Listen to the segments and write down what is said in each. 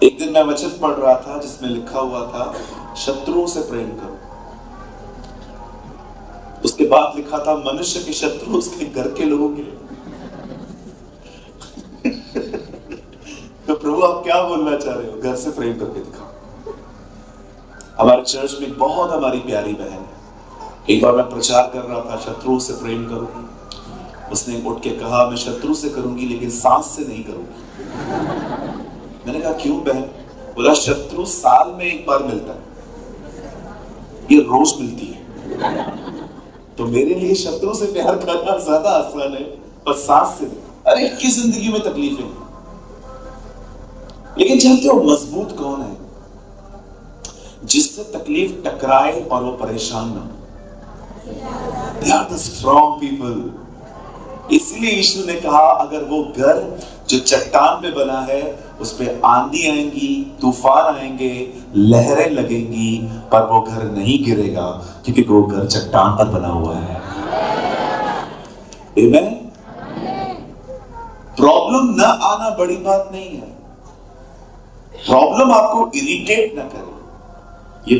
एक दिन मैं वचन पढ़ रहा था जिसमें लिखा हुआ था शत्रुओं से प्रेम करो। उसके बाद लिखा था मनुष्य के शत्रु उसके घर के लोगों के लिए। तो प्रभु आप क्या बोलना चाह रहे हो? घर से प्रेम करके दिखाओ। हमारे चर्च में बहुत हमारी प्यारी बहन है, एक बार मैं प्रचार कर रहा था शत्रुओं से प्रेम करूंगी, उसने उठ के कहा मैं शत्रु से करूंगी लेकिन सांस से नहीं करूंगी। मैंने कहा क्यों बहन? बोला शत्रु साल में एक बार मिलता है, ये रोज मिलती है। तो मेरे लिए शत्रु से प्यार करना ज्यादा आसान है और सांस से नहीं। अरे की जिंदगी में तकलीफें, लेकिन जानते हो मजबूत कौन है? जिससे तकलीफ टकराए और वो परेशान ना हो। They are the strong people. इसलिए यीशु ने कहा अगर वो घर जो चट्टान पे बना है उस पे आंधी आएंगी, तूफान आएंगे, लहरें लगेंगी, पर वो घर नहीं गिरेगा क्योंकि वो घर चट्टान पर बना हुआ है। आमेन। प्रॉब्लम ना आना बड़ी बात नहीं है, प्रॉब्लम आपको इरिटेट ना करे ये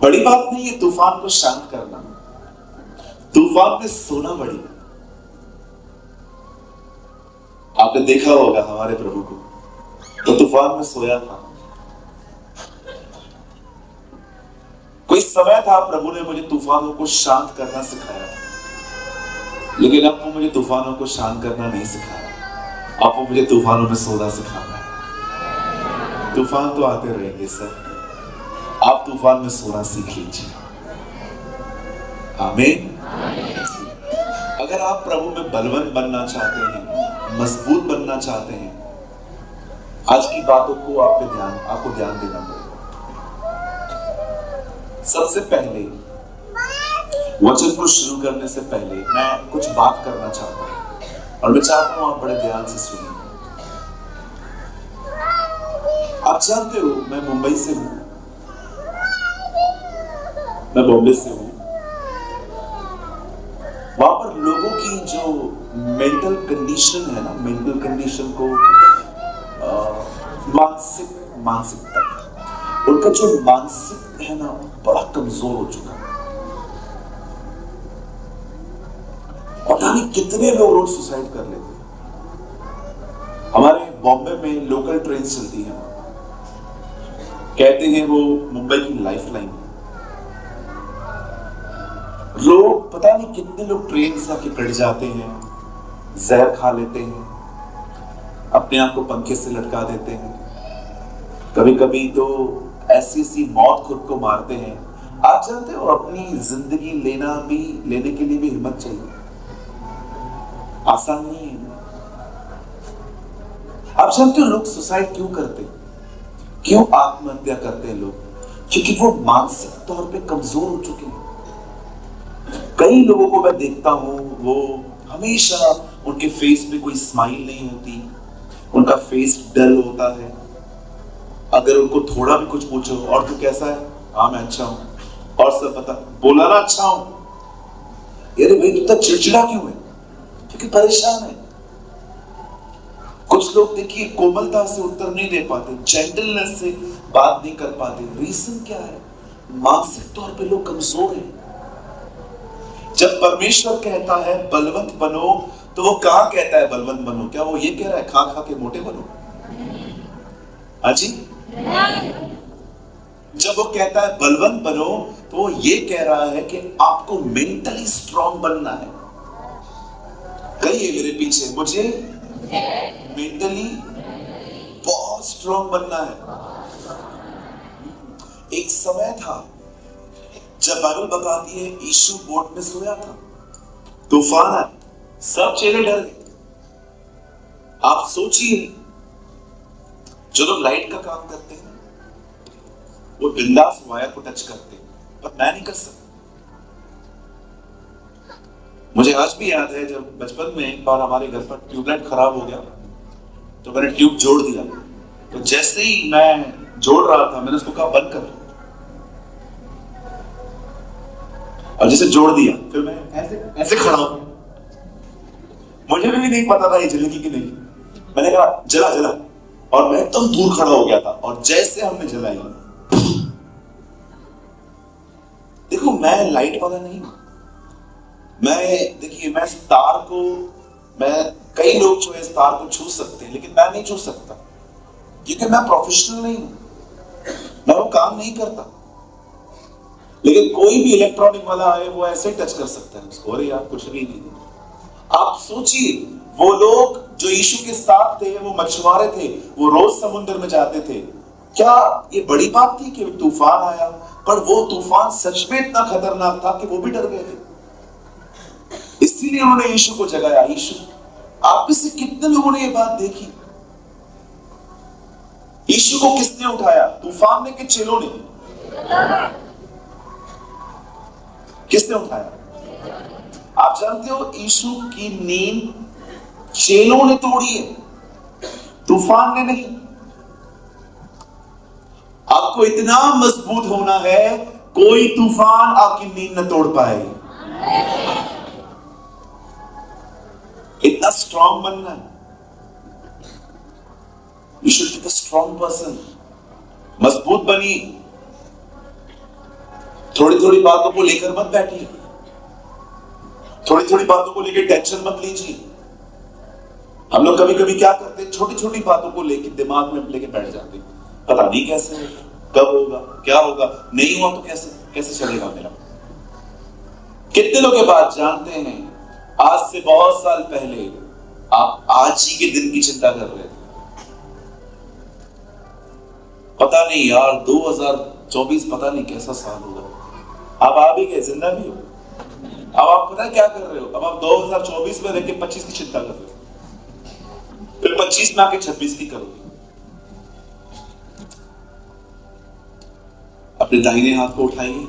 बड़ी बात नहीं है। तूफान को शांत करना, तूफान में सोना बड़ी। आपने देखा होगा हमारे प्रभु को, तो तूफान में सोया था। कोई समय था प्रभु ने मुझे तूफानों को शांत करना सिखाया था, लेकिन अब वो मुझे तूफानों को शांत करना नहीं सिखाया, अब वो मुझे तूफानों में सोना सिखा रहा है। तूफान तो आते रहेंगे सर, आप तूफान में सोना सीख लीजिए। आमीन। अगर आप प्रभु में बलवंत बनना चाहते हैं, मजबूत बनना चाहते हैं, आज की बातों को आपको ध्यान देना पड़ेगा। सबसे पहले वचन को शुरू करने से पहले मैं कुछ बात करना चाहता हूं और मैं चाहता हूं आप बड़े ध्यान से सुनिए। आप जानते हो मैं मुंबई से हूं, मैं बॉम्बे से हूं। वहां पर लोगों की जो मेंटल कंडीशन है ना, मेंटल कंडीशन को मानसिकता, उनका जो मानसिक है ना बड़ा कमजोर हो चुका है। पता नहीं कितने लोग रोज सुसाइड कर लेते हैं। हमारे बॉम्बे में लोकल ट्रेन चलती है, कहते हैं वो मुंबई की लाइफलाइन। लोग पता नहीं कितने लोग ट्रेन से आके कट जाते हैं, जहर खा लेते हैं, अपने आप को पंखे से लटका देते हैं, कभी कभी तो ऐसी मौत खुद को मारते हैं। आप जानते हो अपनी जिंदगी लेने के लिए भी हिम्मत चाहिए, आसान नहीं है। आप जानते हो लोग सुसाइड क्यों करते, क्यों आत्महत्या करते हैं लोग? क्योंकि वो मानसिक तौर पे कमजोर हो चुके हैं। कई लोगों को मैं देखता हूं, वो हमेशा उनके फेस में कोई स्माइल नहीं होती, उनका फेस डल होता है। अगर उनको थोड़ा भी कुछ पूछो और तू कैसा है, हाँ मैं अच्छा हूं, और सब पता बोला ना अच्छा हूं। अरे भाई तू तो चिड़चिड़ा क्यों है? क्योंकि परेशान है। कुछ लोग देखिए कोमलता से उत्तर नहीं दे पाते, जेंटलनेस से बात नहीं कर पाते। रीजन क्या है? मानसिक तौर पे लोग कमजोर हैं। जब परमेश्वर कहता है बलवंत बनो, तो वो कहां कहता है बलवंत बनो? क्या वो ये कह रहा है खा खा के मोटे बनो? हाँ जी। जब वो कहता है बलवंत बनो, तो वो ये कह रहा है कि आपको मेंटली स्ट्रांग बनना है। कहिए मेरे पीछे, मुझे मेंटली बहुत स्ट्रांग बनना है। एक समय था जब बाइबल बताती है यीशु बोट में सोया था, तूफान आया, सब चेले डर गए। आप सोचिए जो लोग लाइट का काम करते हैं वो बिंदास वायर को टच करते हैं, पर मैं नहीं कर सकता। मुझे आज भी याद है जब बचपन में एक बार हमारे घर पर ट्यूबलाइट खराब हो गया तो मैंने ट्यूब जोड़ दिया। तो जैसे ही मैं जोड़ रहा था मैंने उसको कहा बंद कर, और जैसे जोड़ दिया फिर मैं ऐसे खड़ा हूं। मुझे भी नहीं पता था ये जलेगी कि नहीं। मैंने कहा जला जला, और मैं एकदम दूर खड़ा हो गया था, और जैसे हमने जलाई, देखो मैं लाइट वाला नहीं हूं, देखिए मैं इस तार को, कई लोग जो है इस तार को छू सकते हैं, लेकिन मैं नहीं छू सकता, क्योंकि मैं प्रोफेशनल नहीं हूं, मैं वो काम नहीं करता। लेकिन कोई भी इलेक्ट्रॉनिक वाला है वो ऐसे ही टच कर सकता है उसको, अरे यार कुछ भी नहीं। आप सोचिए, वो लोग जो यीशु के साथ थे, वो मछुआरे थे, वो रोज समुद्र में जाते थे। क्या ये बड़ी बात थी कि तूफान आया? पर वो तूफान सच में इतना खतरनाक था कि वो भी डर गए थे, इसीलिए उन्होंने यीशु को जगाया। यीशु, आप में से कितने लोगों ने ये बात देखी? यीशु को किसने उठाया? तूफान ने कि चेलों ने? किसने उठाया? आप जानते हो, यीशु की नींद चेलों ने तोड़ी है, तूफान ने नहीं। आपको इतना मजबूत होना है, कोई तूफान आपकी नींद न तोड़ पाए। इतना स्ट्रांग बनना है। You should be the strong person. मजबूत बनिए। थोड़ी थोड़ी बातों को लेकर मत बैठिए, थोड़ी थोड़ी बातों को लेकर टेंशन मत लीजिए। हम लोग कभी कभी क्या करते हैं, छोटी छोटी बातों को लेकर दिमाग में लेके बैठ जाते हैं, पता नहीं कैसे होगा, कब होगा, क्या होगा, नहीं हुआ तो कैसे चलेगा मेरा। कितने लोग ये बात जानते हैं, आज से बहुत साल पहले आप आज ही के दिन की चिंता कर रहे थे, पता नहीं यार 2024 पता नहीं कैसा साल होगा। अब आप ही गए, जिंदा भी हो। अब आप पता है क्या कर रहे हो, अब आप 2024 में रह के 25 की चिंता कर रहे हो, फिर 25 में आके 26 की करोगे। अपने दाहिने हाथ को उठाइए,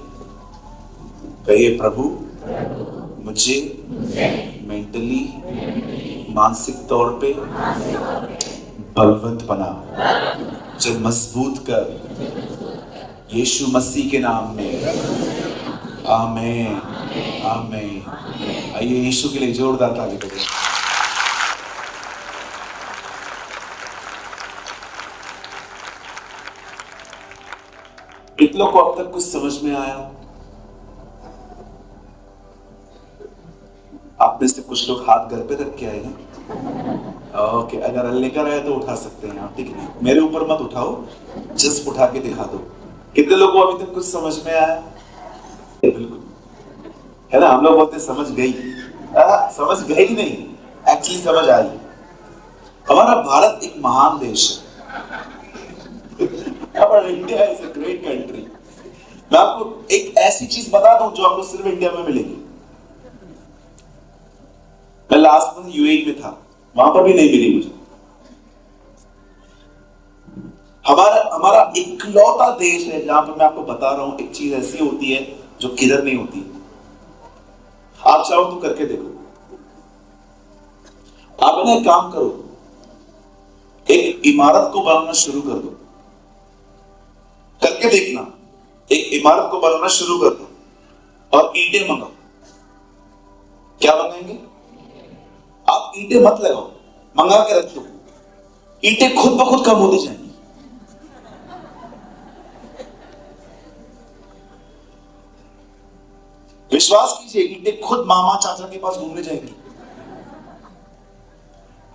कहिए प्रभु मुझे मेंटली, मानसिक तौर पे बलवंत बना, मुझे मजबूत कर, यीशु मसीह के नाम में, आमीन आमीन। आइए यीशु के लिए जोरदार ताली बजाएं। कितनों को अब तक कुछ समझ में आया? आप में से कुछ लोग हाथ घर पे रख के आए हैं। ओके, अगर लेकर आए तो उठा सकते हैं आप, ठीक है? मेरे ऊपर मत उठाओ, जस्ट उठा के दिखा दो। कितने लोगों को अभी तक कुछ समझ में आया? बिल्कुल, है ना? हम लोग बोलते समझ गई, समझ गई नहीं, एक्चुअली समझ आई। हमारा भारत एक महान देश है। हमारा India is a great country. मैं आपको एक ऐसी चीज बता दूं जो आपको सिर्फ इंडिया में मिलेगी। मैं लास्ट मंथ यूएई में था, वहां पर भी नहीं मिली मुझे। हमारा इकलौता देश है जहां पर मैं आपको बता रहा हूं, एक चीज ऐसी होती है जो किधर नहीं होती। आप चाहो तो करके देखो। आप ना एक काम करो, एक इमारत को बनाना शुरू कर दो, करके देखना। एक इमारत को बनाना शुरू कर दो और ईंटें मंगाओ। क्या मंगाएंगे आप? ईंटें मत लगाओ, मंगा के रख दो, ईंटें खुद ब खुद कम होती जाएंगी। विश्वास कीजिए, ईंटें खुद मामा चाचा के पास घूमने जाएंगी।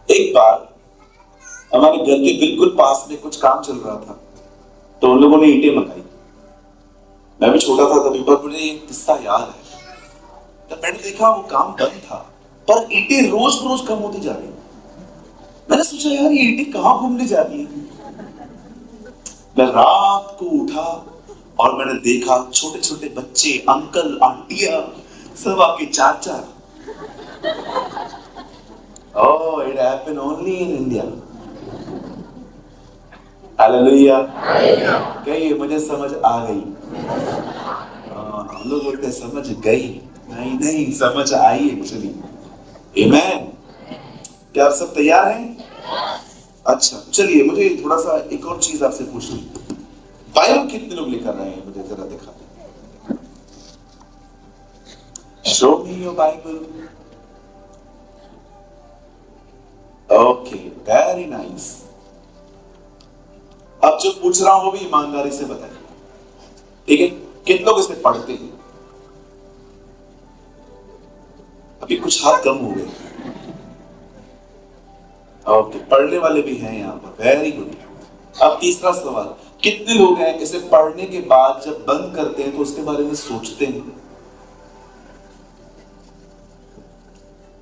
एक बार हमारे घर के बिल्कुल पास में कुछ काम चल रहा था, तो उन लोगों ने ईंटें मंगाई। मैं भी छोटा था तभी, पर मुझे एक किस्सा याद है। तब मैंने देखा वो काम बंद था, पर ईंटें रोज रोज कम होती जा रही। मैंने सोचा यार ये ईंटें कहां घूमने जा रही है। मैं रात को उठा और मैंने देखा छोटे छोटे बच्चे, अंकल आंटियां सब आपके चाचा। Oh, it happened only in India. Hallelujah. कहिए मुझे समझ आ गई। हम लोग बोलते हैं समझ गई, नहीं समझ आई एक्चुअली। आमेन। क्या आप सब तैयार हैं? अच्छा, चलिए मुझे थोड़ा सा एक और चीज आपसे पूछनी। बाइबल कितने लोग लेकर रहे हैं? मुझे जरा दिखा दें। Show me your Bible. Very nice. अब जो पूछ रहा हूं वो भी ईमानदारी से बताइए, ठीक है? कितने लोग इसे पढ़ते हैं? अभी कुछ हाथ कम हो गए। ओके, पढ़ने वाले भी हैं यहां पर, वेरी गुड। अब तीसरा सवाल, कितने लोग हैं इसे पढ़ने के बाद जब बंद करते हैं तो उसके बारे में सोचते हैं?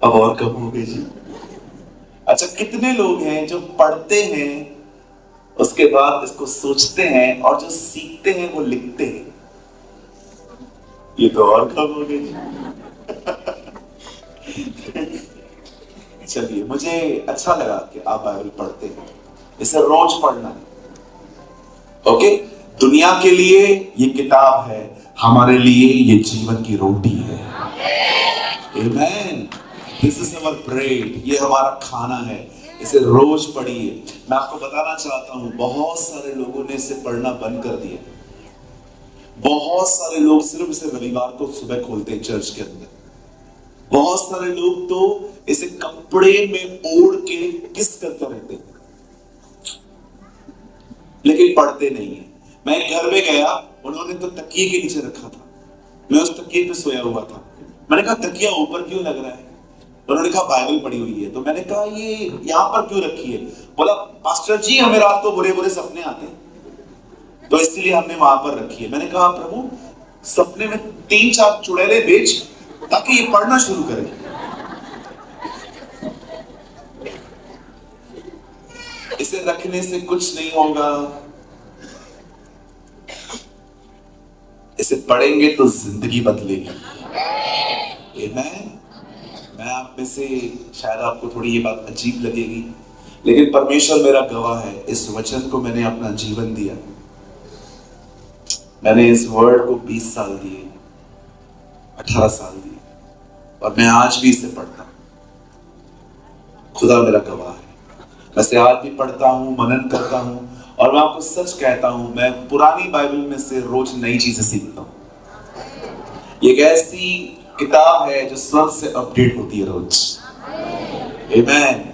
अब और कम हो गए जी। अच्छा, कितने लोग हैं जो पढ़ते हैं उसके बाद इसको सोचते हैं और जो सीखते हैं वो लिखते हैं? ये तो और कम हो गए जी। चलिए, मुझे अच्छा लगा कि आप बाइबल पढ़ते हैं, इसे रोज पढ़ना है। ओके, दुनिया के लिए ये किताब है, हमारे लिए ये जीवन की रोटी है। आमेन। दिस इज अवर ब्रेड, ये हमारा खाना है, इसे रोज पढ़िए। मैं आपको बताना चाहता हूं, बहुत सारे लोगों ने इसे पढ़ना बंद कर दिया। बहुत सारे लोग सिर्फ इसे रविवार को सुबह खोलते हैं चर्च के अंदर। बहुत सारे लोग तो इसे कपड़े में ओढ़ के किस करते रहते हैं, लेकिन पढ़ते नहीं है। मैं एक घर में गया, उन्होंने तो तकिए के नीचे रखा था, मैं उस तकिए पे सोया हुआ था। मैंने कहा तकिया ऊपर क्यों लग रहा है? उन्होंने कहा बाइबल पढ़ी हुई है। तो मैंने कहा ये यहां पर क्यों रखी है? बोला पास्टर जी, हमें रात को बुरे बुरे सपने आते हैं तो इसलिए हमने वहां पर रखी है। मैंने कहा प्रभु, सपने में 3-4 चुड़ैले बेच ताकि ये पढ़ना शुरू करें। इसे रखने से कुछ नहीं होगा, इसे पढ़ेंगे तो जिंदगी बदलेगी। आमेन। मैं आप में से शायद आपको थोड़ी ये बात अजीब लगेगी, लेकिन परमेश्वर मेरा गवाह है, इस वचन को मैंने अपना जीवन दिया। मैंने इस वर्ड को 20 साल दिए, 18 साल दिए, और मैं आज भी इसे पढ़ता हूं। खुदा मेरा गवाह है, मैं इसे आज भी पढ़ता हूं, मनन करता हूं, और मैं आपको सच कहता हूं, मैं पुरानी बाइबल में से रोज नई चीजें सीखता हूं। ये एक ऐसी किताब है जो स्वर्ग से अपडेट होती है रोज। आमेन।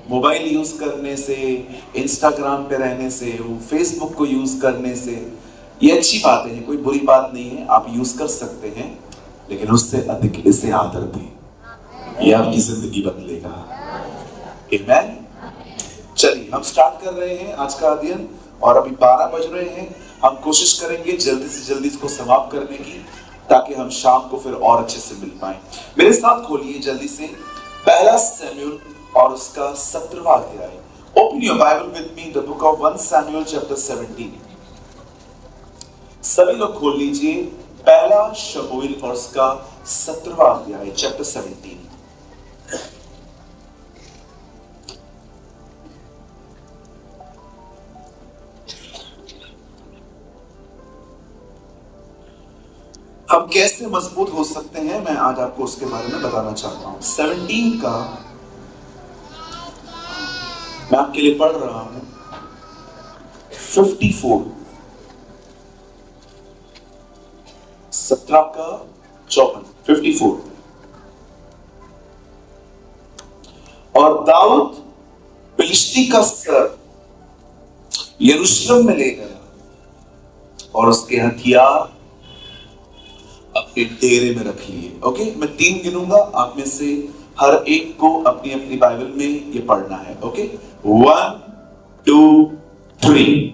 मोबाइल यूज करने से, इंस्टाग्राम पे रहने से, फेसबुक को यूज करने से, ये अच्छी बातें हैं, कोई बुरी बात नहीं है, आप यूज कर सकते हैं, लेकिन उससे अधिक इसे आदर दें, ये आपकी जिंदगी बदलेगा। आमेन। चलिए, हम स्टार्ट कर रहे हैं आज का अध्ययन, और अभी 12 बज रहे हैं। हम कोशिश करेंगे जल्दी से जल्दी इसको समाप्त करने की, ताकि हम शाम को फिर और अच्छे से मिल पाए। मेरे साथ खोलिए जल्दी से पहला शमूएल और उसका 17वां अध्याय। Open your Bible with me, the book of 1 शमूएल चैप्टर 17। सभी लोग खोल लीजिए पहला शमूएल और उसका 17वां अध्याय, चैप्टर 17। हम कैसे मजबूत हो सकते हैं, मैं आज आपको उसके बारे में बताना चाहता हूं। 17 का मैं आपके लिए पढ़ रहा हूं 54, 17 का 54, 54। और दाऊद फिलिस्ती का सर यरूशलेम में ले गया और उसके हथियार अपने डेरे में रख लिए। ओके, मैं 3 गिनूंगा, आप में से हर एक को अपनी अपनी बाइबल में ये पढ़ना है। ओके, 1 2 3।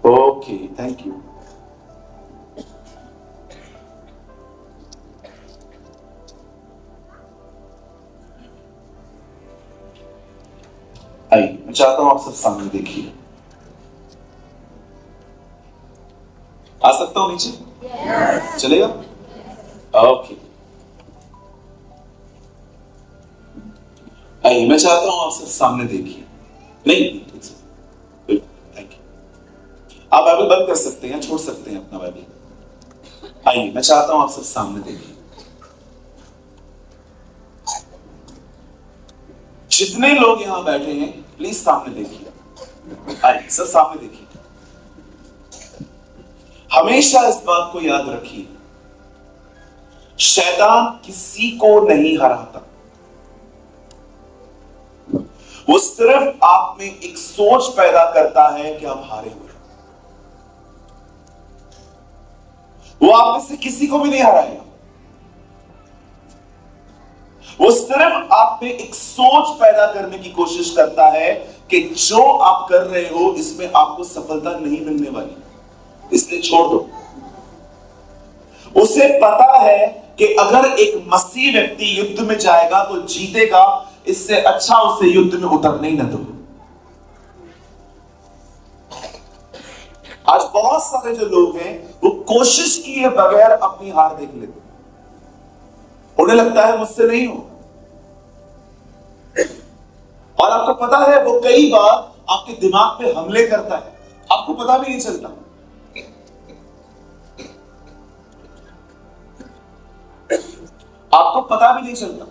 Okay, thank you. आइए, मैं चाहता हूं आप सब सामने देखिए। आ सकता हूं नीचे? चलेगा? ओके। आइए, मैं चाहता हूं आप सब सामने देखिए। नहीं, थैंक यू। आप बाइबल बंद कर सकते हैं, छोड़ सकते हैं अपना बाइबल। आइए, मैं चाहता हूं आप सब सामने देखिए। जितने लोग यहां बैठे हैं, प्लीज सामने देखिए। आइए, सब सामने देखिए। हमेशा इस बात को याद रखिए, शैतान किसी को नहीं हराता। वो सिर्फ आप में एक सोच पैदा करता है कि आप हारे हुए। वो आप में से किसी को भी नहीं हराएगा। वो सिर्फ आप में एक सोच पैदा करने की कोशिश करता है कि जो आप कर रहे हो इसमें आपको सफलता नहीं मिलने वाली, इसलिए छोड़ दो। उसे पता है कि अगर एक मसीह व्यक्ति युद्ध में जाएगा तो जीतेगा, इससे अच्छा उसे युद्ध में उतरने ही न दो। आज बहुत सारे जो लोग हैं वो कोशिश किए बगैर अपनी हार देख लेते, उन्हें लगता है मुझसे नहीं हो। और आपको पता है वो कई बार आपके दिमाग पे हमले करता है, आपको पता भी नहीं चलता। आपको पता भी नहीं चलता।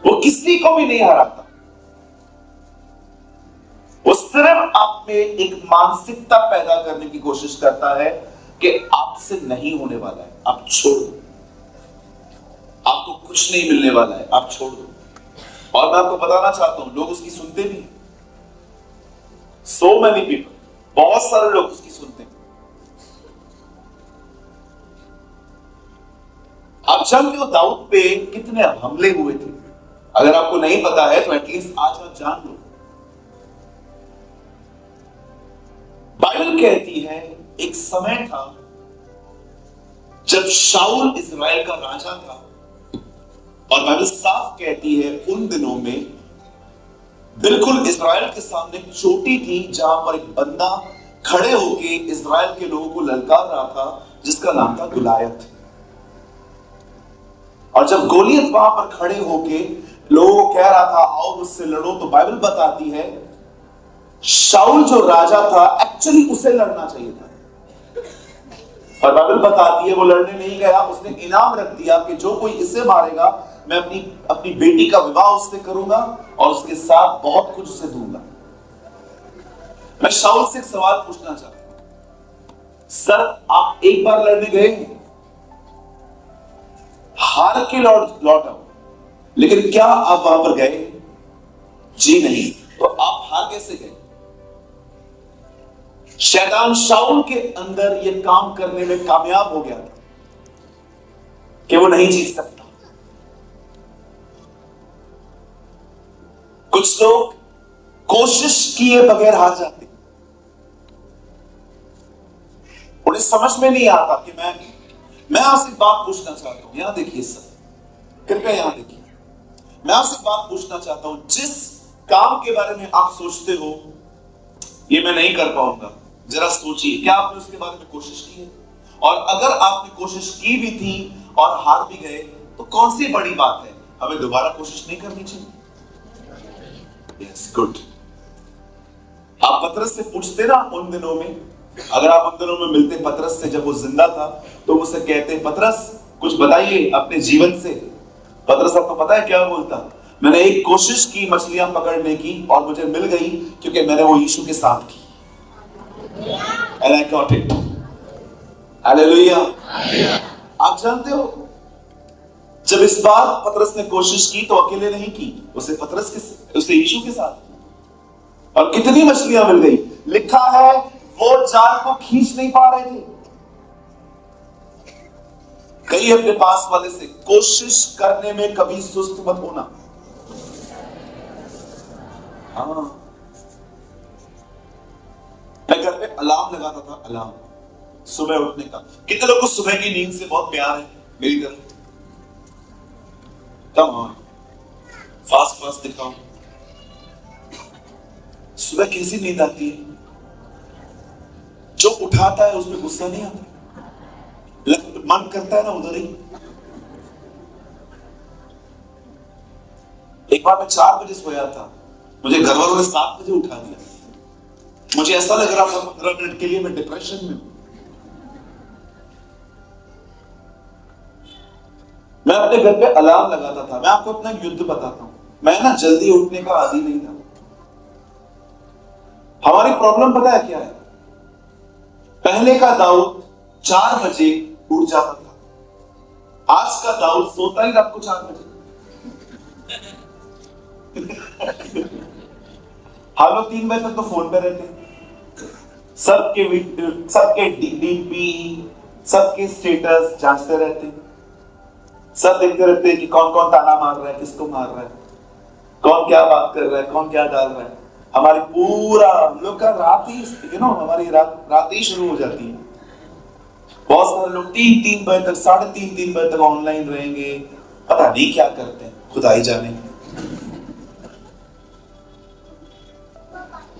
वो किसी को भी नहीं हराता। वो सिर्फ आप में एक मानसिकता पैदा करने की कोशिश करता है कि आपसे नहीं होने वाला है, आप छोड़ दो, आपको कुछ नहीं मिलने वाला है, आप छोड़ दो। और मैं आपको बताना चाहता हूं, लोग उसकी सुनते भी हैं। सो मेनी पीपल, बहुत सारे लोग उसकी सुनते हैं। आप जानते हो दाऊद पे कितने हमले हुए थे? अगर आपको नहीं पता है तो एटलीस्ट आज आप जान लो। बाइबल कहती है एक समय था जब शाऊल इजराइल का राजा था, और बाइबल साफ कहती है उन दिनों में बिल्कुल इजराइल के सामने एक चोटी थी जहां पर एक बंदा खड़े होके इजराइल के लोगों को ललकार रहा था, जिसका नाम था गुलायत। और जब गोलियत वहां पर खड़े होके लोगों को कह रहा था आओ मुझसे लड़ो, तो बाइबल बताती है शाऊल जो राजा था एक्चुअली उसे लड़ना चाहिए था, और बाइबल बताती है वो लड़ने नहीं गया। उसने इनाम रख दिया कि जो कोई इसे मारेगा मैं अपनी बेटी का विवाह उससे करूंगा और उसके साथ बहुत कुछ उसे दूंगा। मैं शाऊल से एक सवाल पूछना चाहता हूं, सर आप एक बार लड़ने गए हैं, हार के लौट आओ, लेकिन क्या आप वहां पर गए? जी नहीं। तो आप हार कैसे गए? शैतान शाऊल के अंदर यह काम करने में कामयाब हो गया था कि वो नहीं जीत सकता। कुछ लोग कोशिश किए बगैर हार जाते, उन्हें समझ में नहीं आता कि मैं आपसे बात पूछना चाहता हूं, यहां देखिए सर, कृपया यहां देखिए। मैं आपसे बात पूछना चाहता हूं, जिस काम के बारे में आप सोचते हो ये मैं नहीं कर पाऊंगा, जरा सोचिए क्या आपने उसके बारे में कोशिश की है? और अगर आपने कोशिश की भी थी और हार भी गए तो कौन सी बड़ी बात है, हमें दोबारा कोशिश नहीं करनी चाहिए? Yes, good. आप पतरस से पूछते ना उन दिनों में, अगर आप उन दिनों में मिलते पतरस से जब वो जिंदा था, तो मुझसे कहते पतरस कुछ बताइए अपने जीवन से। पतरस आपको पता है क्या बोलता? मैंने एक कोशिश की मछलियां पकड़ने की और मुझे मिल गई क्योंकि मैंने वो यीशु के साथ की। And I got it. Hallelujah. आप जानते हो जब इस बार पतरस ने कोशिश की तो अकेले नहीं की, उसे यीशु के साथ। और कितनी मछलियां मिल गई? लिखा है वो जाल को खींच नहीं पा रहे थे। कहीं अपने पास वाले से कोशिश करने में कभी सुस्त मत होना। हाँ, मैं घर पे अलार्म लगाता था, अलार्म सुबह उठने का। कितने लोगों को सुबह की नींद से बहुत प्यार है? मेरी तरह कम ऑन, फास्ट दिखाओ। सुबह कैसी नींद आती है? जो उठाता है उसमें गुस्सा नहीं आता, मन करता है ना उधर ही। एक बार मैं 4 बजे सोया था, मुझे घर वालों ने 7 बजे उठा दिया। मुझे ऐसा लग रहा था 15 मिनट के लिए मैं डिप्रेशन में हूं। मैं अपने घर पे अलार्म लगाता था। मैं आपको अपना युद्ध बताता हूं, मैं ना जल्दी उठने का आदी नहीं था। हमारी प्रॉब्लम पता है क्या है? पहले का दाऊद 4 बजे उठ जाता था, आज का दाऊद सोता ही रात को 4 बजे। हम लोग 3 बजे तक तो फोन पे रहते हैं, सबके डीपी, सबके स्टेटस जांचते रहते हैं, सब देखते रहते हैं कि कौन कौन ताना मार रहा है, किसको मार रहा है, कौन क्या बात कर रहा है, कौन क्या डाल रहा है। हमारी पूरा हम लोग का रात ही हमारी रात ही शुरू हो जाती है। बहुत सारे लोग 3 बजे तक, 3:30 बजे तक ऑनलाइन रहेंगे, पता नहीं क्या करते हैं, खुदा ही जाने।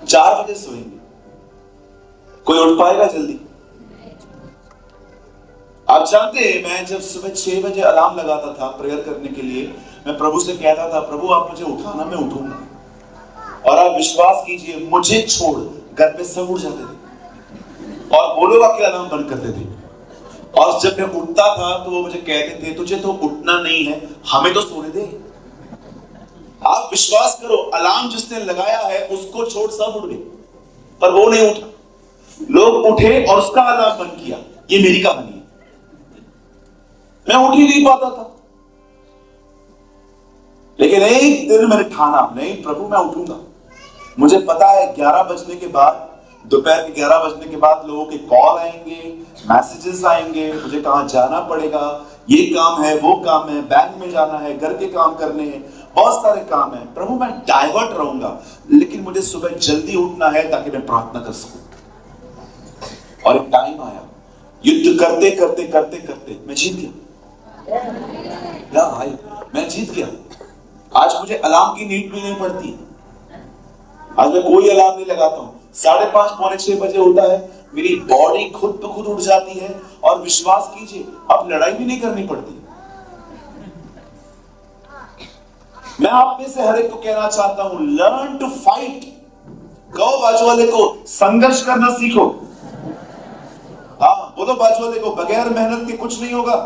4 बजे सोएंगे, कोई उठ पाएगा जल्दी? आप जानते हैं, मैं जब सुबह 6 बजे अलार्म लगाता था प्रेयर करने के लिए, मैं प्रभु से कहता था, प्रभु आप मुझे उठाना, मैं उठूंगा। और आप विश्वास कीजिए, मुझे छोड़ घर पे सब उठ जाते थे और वो लोग आके अलार्म बंद करते थे। और जब मैं उठता था तो वो मुझे कहते थे, तुझे तो उठना नहीं है, हमें तो सोने दे। आप विश्वास करो, अलार्म जिसने लगाया है उसको छोड़ सब उठ गए, पर वो नहीं उठा। लोग उठे और उसका अलार्म बंद किया। ये मेरी कहानी है, मैं उठ ही नहीं पाता था। लेकिन एक दिन मैंने ठाना, नहीं प्रभु मैं उठूंगा। मुझे पता है 11 बजने के बाद, दोपहर के 11 बजने के बाद लोगों के कॉल आएंगे, मैसेजेस आएंगे, मुझे कहां जाना पड़ेगा, ये काम है, वो काम है, बैंक में जाना है, घर के काम करने हैं, बहुत सारे काम है। प्रभु मैं डाइवर्ट रहूंगा, लेकिन मुझे सुबह जल्दी उठना है ताकि मैं प्रार्थना कर सकूं। और एक टाइम आया, युद्ध करते करते करते करते मैं जीत गया। भाई मैं जीत गया। आज मुझे अलार्म की नीड भी नहीं पड़ती। आज मैं कोई अलार्म नहीं लगाता हूं। 5:30 पौने 6 बजे होता है, मेरी बॉडी खुद ब खुद उठ जाती है। और विश्वास कीजिए, अब लड़ाई भी नहीं करनी पड़ती। मैं आप में से हर एक को कहना चाहता हूं, लर्न टू फाइट। कहो बाजू वाले को, संघर्ष करना सीखो। हाँ बोलो बाजू वाले को, बगैर मेहनत के कुछ नहीं होगा।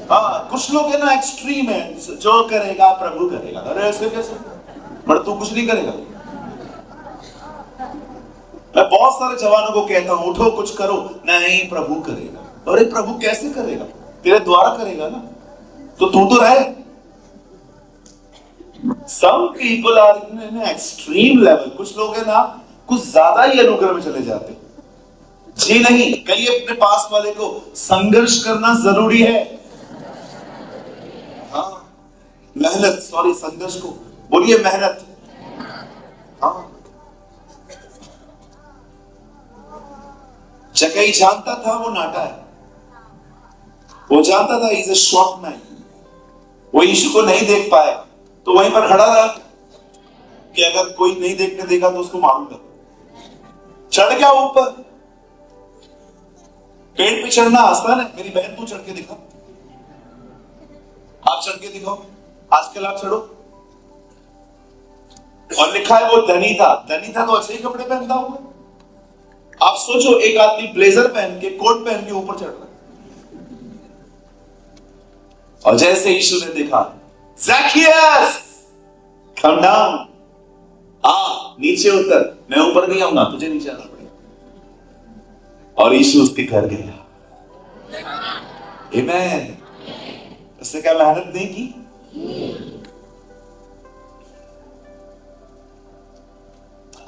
हाँ कुछ लोग है ना एक्सट्रीम है, जो करेगा प्रभु करेगा। अरे ऐसे कैसे, पर तू कुछ नहीं करेगा। मैं बहुत सारे जवानों को कहता हूं, उठो कुछ करो, नहीं प्रभु करेगा। अरे प्रभु कैसे करेगा, तेरे द्वारा करेगा ना, तो तू तो रहे। Some people are in an extreme level। कुछ लोग है ना कुछ ज्यादा ही अनुग्रह में चले जाते। जी नहीं, कहिए अपने पास वाले को, संघर्ष करना जरूरी है। हाँ मेहनत, सॉरी संघर्ष को बोलिए मेहनत। हाँ जगह जानता था वो नाटा है, वो जानता था इज अ शॉर्ट मैन। वो यीशु को नहीं देख पाया तो वहीं पर खड़ा रहा कि अगर कोई नहीं देखने देगा तो उसको मारूंगा। चढ़ गया ऊपर। पेड़ पे चढ़ना आसान है, मेरी बहन तू चढ़ के दिखा, आप चढ़ के दिखाओ, आजकल आप चढ़ो। और लिखा है वो धनी था। धनी था तो अच्छे ही कपड़े पहनता होगा। आप सोचो, एक आदमी ब्लेजर पहन के, कोट पहन के ऊपर चढ़ रहा है। और जैसे यीशु ने देखा, ज़ैकियस कम डाउन, नीचे उतर, मैं ऊपर नहीं आऊंगा, तुझे नीचे आना पड़ेगा। और यीशु उसके घर गया। आमेन। उसने क्या मेहनत नहीं की?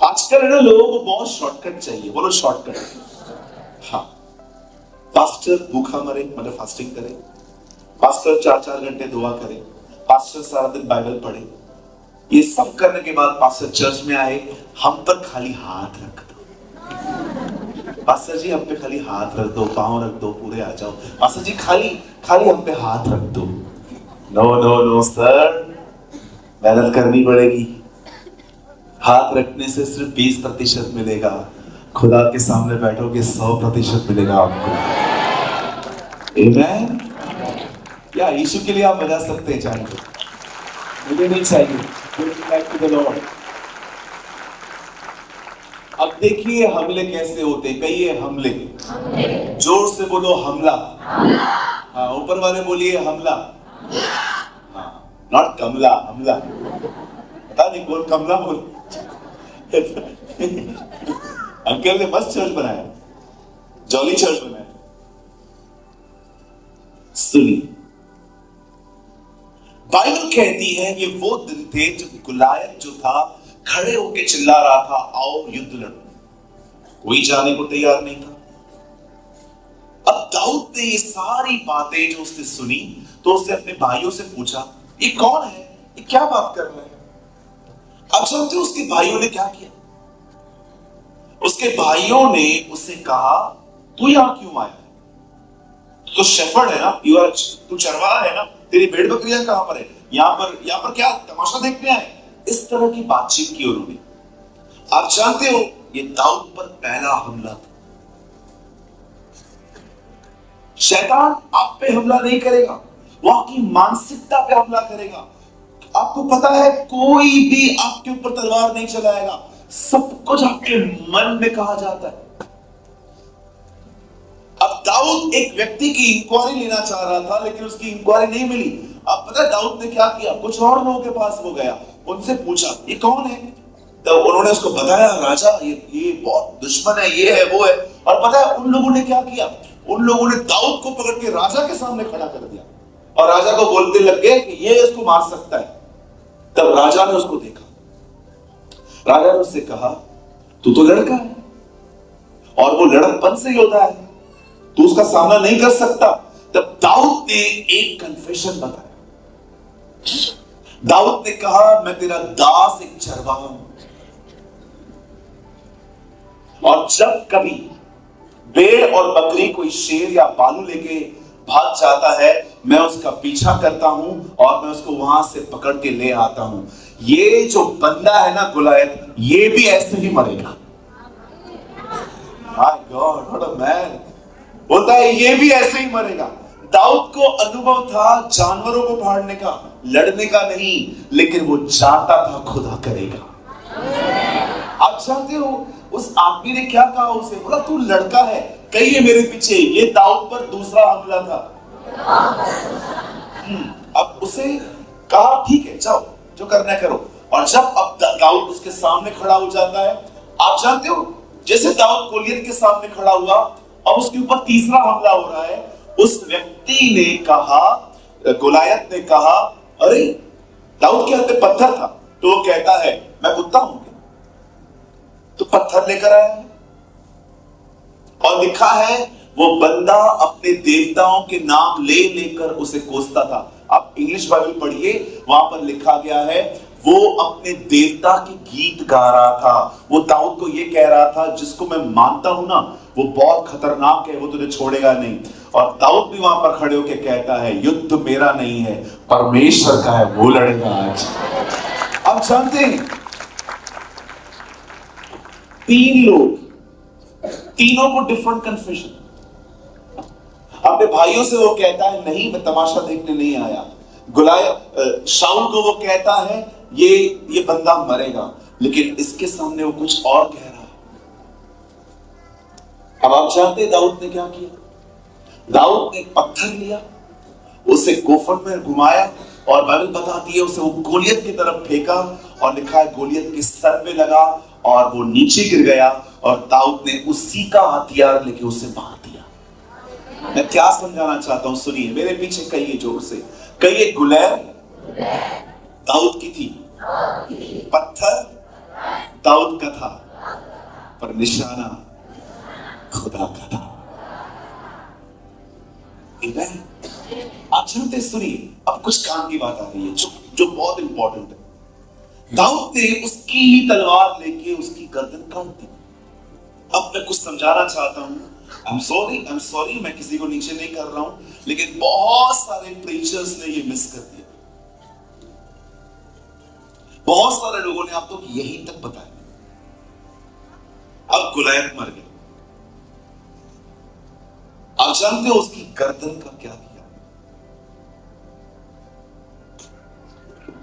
आजकल है ना लोगों को बहुत शॉर्टकट चाहिए। बोलो शॉर्टकट। हाँ पास्टर भूखा मरे, मतलब फास्टिंग करे, पास्टर 4-4 घंटे दुआ करे, पास्टर सारा दिन बाइबल पढ़े, ये सब करने के बाद पास्टर चर्च में आए, हम पर खाली हाथ रख दो। पास्टर जी हम पे खाली हाथ रख दो, पांव रख दो, पूरे आ जाओ। पास्टर जी खाली हम पे हाथ रख दो। नो नो नो सर, मेहनत करनी पड़ेगी। हाथ रखने से सिर्फ 20% मिलेगा, खुदा के सामने बैठोगे 100% मिलेगा आपको। आमेन। या यीशु के लिए आप बजा सकते हैं चाहे तो, मुझे नहीं चाहिए। अब देखिए हमले कैसे होते, कहिए हमले। जोर से बोलो हमला। हाँ ऊपर वाले बोलिए हमला। हाँ नॉट कमला, हमला। पता नहीं कौन कमला बोल। अंकल ने मस्त चर्च बनाया। जॉली चर्च बनाया। सुनिए, बाइबल कहती है ये वो दिन थे जब गुलायत जो था खड़े होकर चिल्ला रहा था, आओ युद्ध लड़ो। कोई जाने को तैयार नहीं था। अब दाऊद ने ये सारी बातें जो उसने सुनी तो उसने अपने भाइयों से पूछा, ये कौन है, ये क्या बात कर रहे हैं। अब जानते हो उसके भाइयों ने क्या किया? उसके भाइयों ने उससे कहा, तू यहां क्यों आया? तो शेफर्ड है ना, तू चरवाहा है ना, तेरी भेड़ बकरियां कहां पर है? यहाँ पर क्या तमाशा देखने आए? इस तरह की बातचीत की उन्होंने। आप जानते हो ये दाऊद पर पहला हमला था। शैतान आप पे हमला नहीं करेगा, वो आपकी मानसिकता पे हमला करेगा। आपको पता है कोई भी आपके ऊपर तलवार नहीं चलाएगा, सब कुछ आपके मन में कहा जाता है। अब दाऊद एक व्यक्ति की इंक्वायरी लेना चाह रहा था लेकिन उसकी इंक्वायरी नहीं मिली। अब पता है दाऊद ने क्या किया? कुछ और लोगों के पास वो गया, उनसे पूछा ये कौन है? तो उन्होंने उसको बताया, राजा ये बहुत दुश्मन है, ये है वो है। और पता है उन लोगों ने क्या किया? उन लोगों ने दाऊद को पकड़ के राजा के सामने खड़ा कर दिया और राजा को बोलते लग गए कि ये इसको मार सकता है। तब राजा ने उसको देखा, राजा ने उससे कहा, तू तो लड़का है और वो लड़कपन से ही होता है, तू उसका सामना नहीं कर सकता। तब दाऊद ने एक कन्फेशन बताया। दाऊद ने कहा, मैं तेरा दास एक चरवाहा हूं और जब कभी भेड़ और बकरी कोई शेर या भालू लेके भाग जाता है, मैं उसका पीछा करता हूं और मैं उसको वहां से पकड़ के ले आता हूं। ये जो बंदा है ना गुलायत, ये भी ऐसे ही मरेगा। My God, what a man. बोलता है ये भी ऐसे ही मरेगा। दाऊद को अनुभव था जानवरों को फाड़ने का, लड़ने का नहीं, लेकिन वो जानता था खुदा करेगा। आप जानते हो उस आदमी ने क्या कहा उसे? बोला तू लड़का है, कहिए मेरे पीछे। ये दाऊद पर दूसरा हमला था। अब उसे कहा ठीक है जाओ जो करना है करो। और जब अब दाऊद उसके सामने खड़ा हो जाता है, आप जानते हो जैसे दाऊद गोलियत के सामने खड़ा हुआ, अब उसके ऊपर तीसरा हमला हो रहा है। उस व्यक्ति ने कहा, गोलायत ने कहा, अरे दाऊद के हाथ में पत्थर था। तो वो कहता है मैं कुत्ता हूं क्या? तो पत्थर लेकर आया है। और लिखा है वो बंदा अपने देवताओं के नाम ले लेकर उसे कोसता था। आप इंग्लिश बाइबल पढ़िए, वहां पर लिखा गया है वो अपने देवता के गीत गा रहा था। वो दाऊद को ये कह रहा था, जिसको मैं मानता हूं ना वो बहुत खतरनाक है, वो तुझे छोड़ेगा नहीं। और दाऊद भी वहां पर खड़े होकर कहता है, युद्ध मेरा नहीं है, परमेश्वर का है, वो लड़ेगा आज। आप जानते हैं तीन लोग, तीनों को डिफरेंट कन्फेशन। अपने भाइयों से वो कहता है नहीं मैं तमाशा देखने नहीं आया। शाऊल को वो कहता है ये बंदा मरेगा, लेकिन इसके सामने वो कुछ और कह रहा है। अब आप जानते हैं दाऊद ने क्या किया? दाऊद ने पत्थर लिया, उसे कोफन में घुमाया और बाइबल बताती है उसे वो गोलियत की तरफ फेंका और लिखा है गोलियत के सर पे लगा और वो नीचे गिर गया और दाऊद ने उसी का हथियार लेके उसे मार दिया। मैं क्या समझाना चाहता हूं सुनिए, मेरे पीछे कहिए जोर से, कहिए गुलैर दाऊद की थी, पत्थर दाऊद का था, पर निशाना खुदा का था। आप जानते सुनिए, अब कुछ काम की बात आ रही है जो बहुत इंपॉर्टेंट है। दाऊद ने उसकी ही तलवार लेके उसकी गर्दन काट दी। अब मैं कुछ समझाना चाहता हूं। I'm sorry, मैं किसी को नीचे नहीं कर रहा हूं, लेकिन बहुत सारे प्रीचर्स ने ये मिस कर दिया। बहुत सारे लोगों ने आप तो यही तक बताया। अब गुलायत मर गया। आप जानते हो उसकी गर्दन का क्या किया?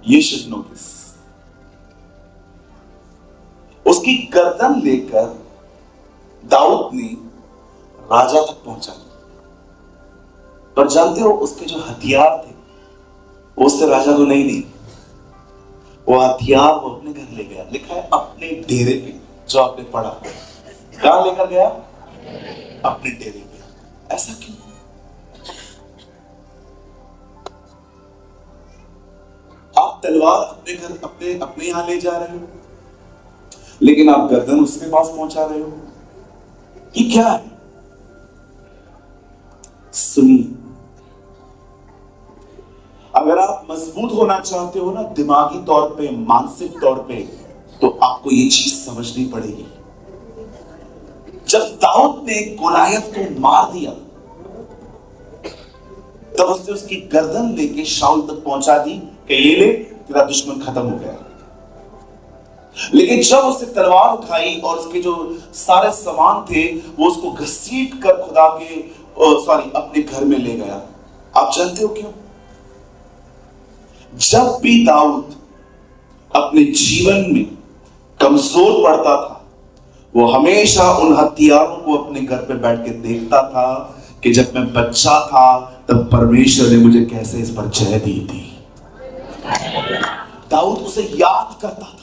ये शुड नोटिस, उसकी गर्दन लेकर दाऊद ने राजा तक पहुंचा दिया। पर जानते हो उसके जो हथियार थे वो उससे राजा को नहीं दी, वो हथियार वो अपने घर ले गया। लिखा है अपने डेरे पे, जो आपने पढ़ा। कहां लेकर गया? अपने डेरे पे। ऐसा क्यों? आप तलवार अपने घर अपने यहां ले जा रहे हो, लेकिन आप गर्दन उसके पास पहुंचा रहे हो। ये क्या है? सुनिए, अगर आप मजबूत होना चाहते हो ना, दिमागी तौर पे, मानसिक तौर पे, तो आपको ये चीज समझनी पड़ेगी। जब दाऊद ने गोलायत को मार दिया, तब उसने उसकी गर्दन लेके शाऊल तक पहुंचा दी कि ये ले, तेरा दुश्मन खत्म हो गया। लेकिन जब उसने तलवार उठाई और उसके जो सारे सामान थे वो उसको घसीट कर खुदा के अपने घर में ले गया। आप जानते हो क्यों? जब भी दाऊद अपने जीवन में कमजोर पड़ता था, वो हमेशा उन हथियारों को अपने घर पे बैठ के देखता था कि जब मैं बच्चा था तब परमेश्वर ने मुझे कैसे इस पर जय दी थी। दाऊद उसे याद करता था।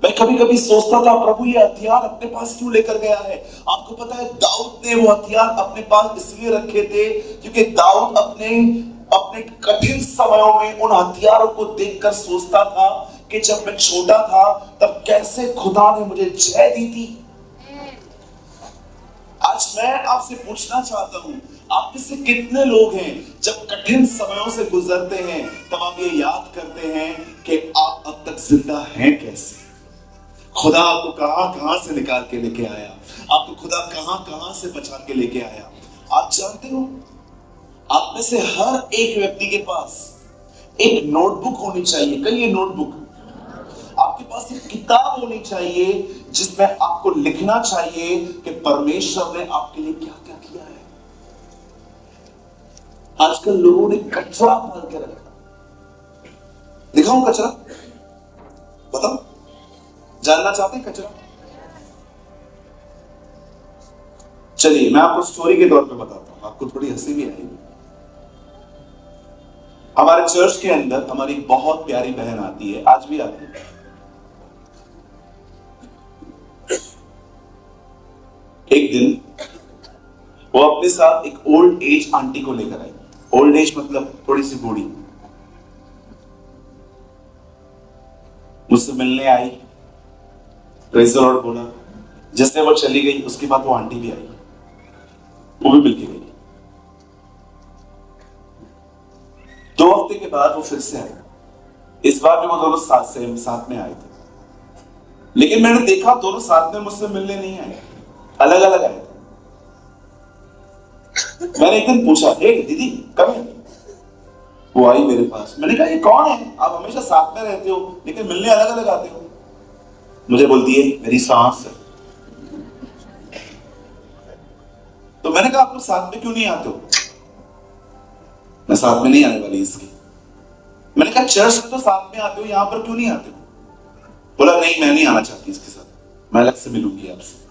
मैं कभी कभी सोचता था, प्रभु ये हथियार अपने पास क्यों लेकर गया है? आपको पता है, दाऊद ने वो हथियार अपने पास इसलिए रखे थे क्योंकि दाऊद अपने कठिन समयों में उन हथियारों को देखकर सोचता था कि जब मैं छोटा था तब कैसे खुदा ने मुझे जय दी थी। आज मैं आपसे पूछना चाहता हूं, आप में से कितने लोग हैं जब कठिन समयों से गुजरते हैं तब आप ये याद करते हैं कि आप अब तक जिंदा हैं कैसे? खुदा आपको कहां कहां से निकाल के लेके आया, आपको खुदा कहां कहां से बचा के लेके आया। आप जानते हो, आप में से हर एक व्यक्ति के पास एक नोटबुक होनी चाहिए। कहीं ये नोटबुक, आपके पास एक किताब होनी चाहिए जिसमें आपको लिखना चाहिए कि परमेश्वर ने आपके लिए क्या क्या किया है। आजकल लोगों ने कचरा पाल के रखा। दिखाऊं कचरा? बताओ, जानना चाहते हैं कचरा? चलिए मैं आपको स्टोरी के तौर पे बताता हूं, आपको थोड़ी हंसी भी आएगी। हमारे चर्च के अंदर हमारी एक बहुत प्यारी बहन आती है, आज भी आती है। एक दिन वो अपने साथ एक ओल्ड एज आंटी को लेकर आई। ओल्ड एज मतलब थोड़ी सी बूढ़ी। मुझसे मिलने आई, प्रेज़ द लॉर्ड बोला। जैसे वो चली गई उसके बाद वो आंटी भी आई, वो भी मिलके गई। 2 हफ्ते के बाद वो फिर से आई। इस बार भी वो दोनों साथ में आए थे, लेकिन मैंने देखा दोनों साथ में मुझसे मिलने नहीं आए, अलग अलग आए थे। मैंने एक दिन पूछा, हे दीदी कब है? वो आई मेरे पास। मैंने कहा ये कौन है? आप हमेशा साथ में रहते हो लेकिन मिलने अलग अलग आते हो। मुझे बोलती है मेरी सास है। तो मैंने कहा आप लोग साथ में क्यों नहीं आते हो? मैं साथ में नहीं आने वाली इसकी। मैंने कहा चर्च में तो साथ में आते हो, यहां पर क्यों नहीं आते हो? बोला नहीं मैं नहीं आना चाहती इसके साथ, मैं अलग से मिलूंगी आपसे।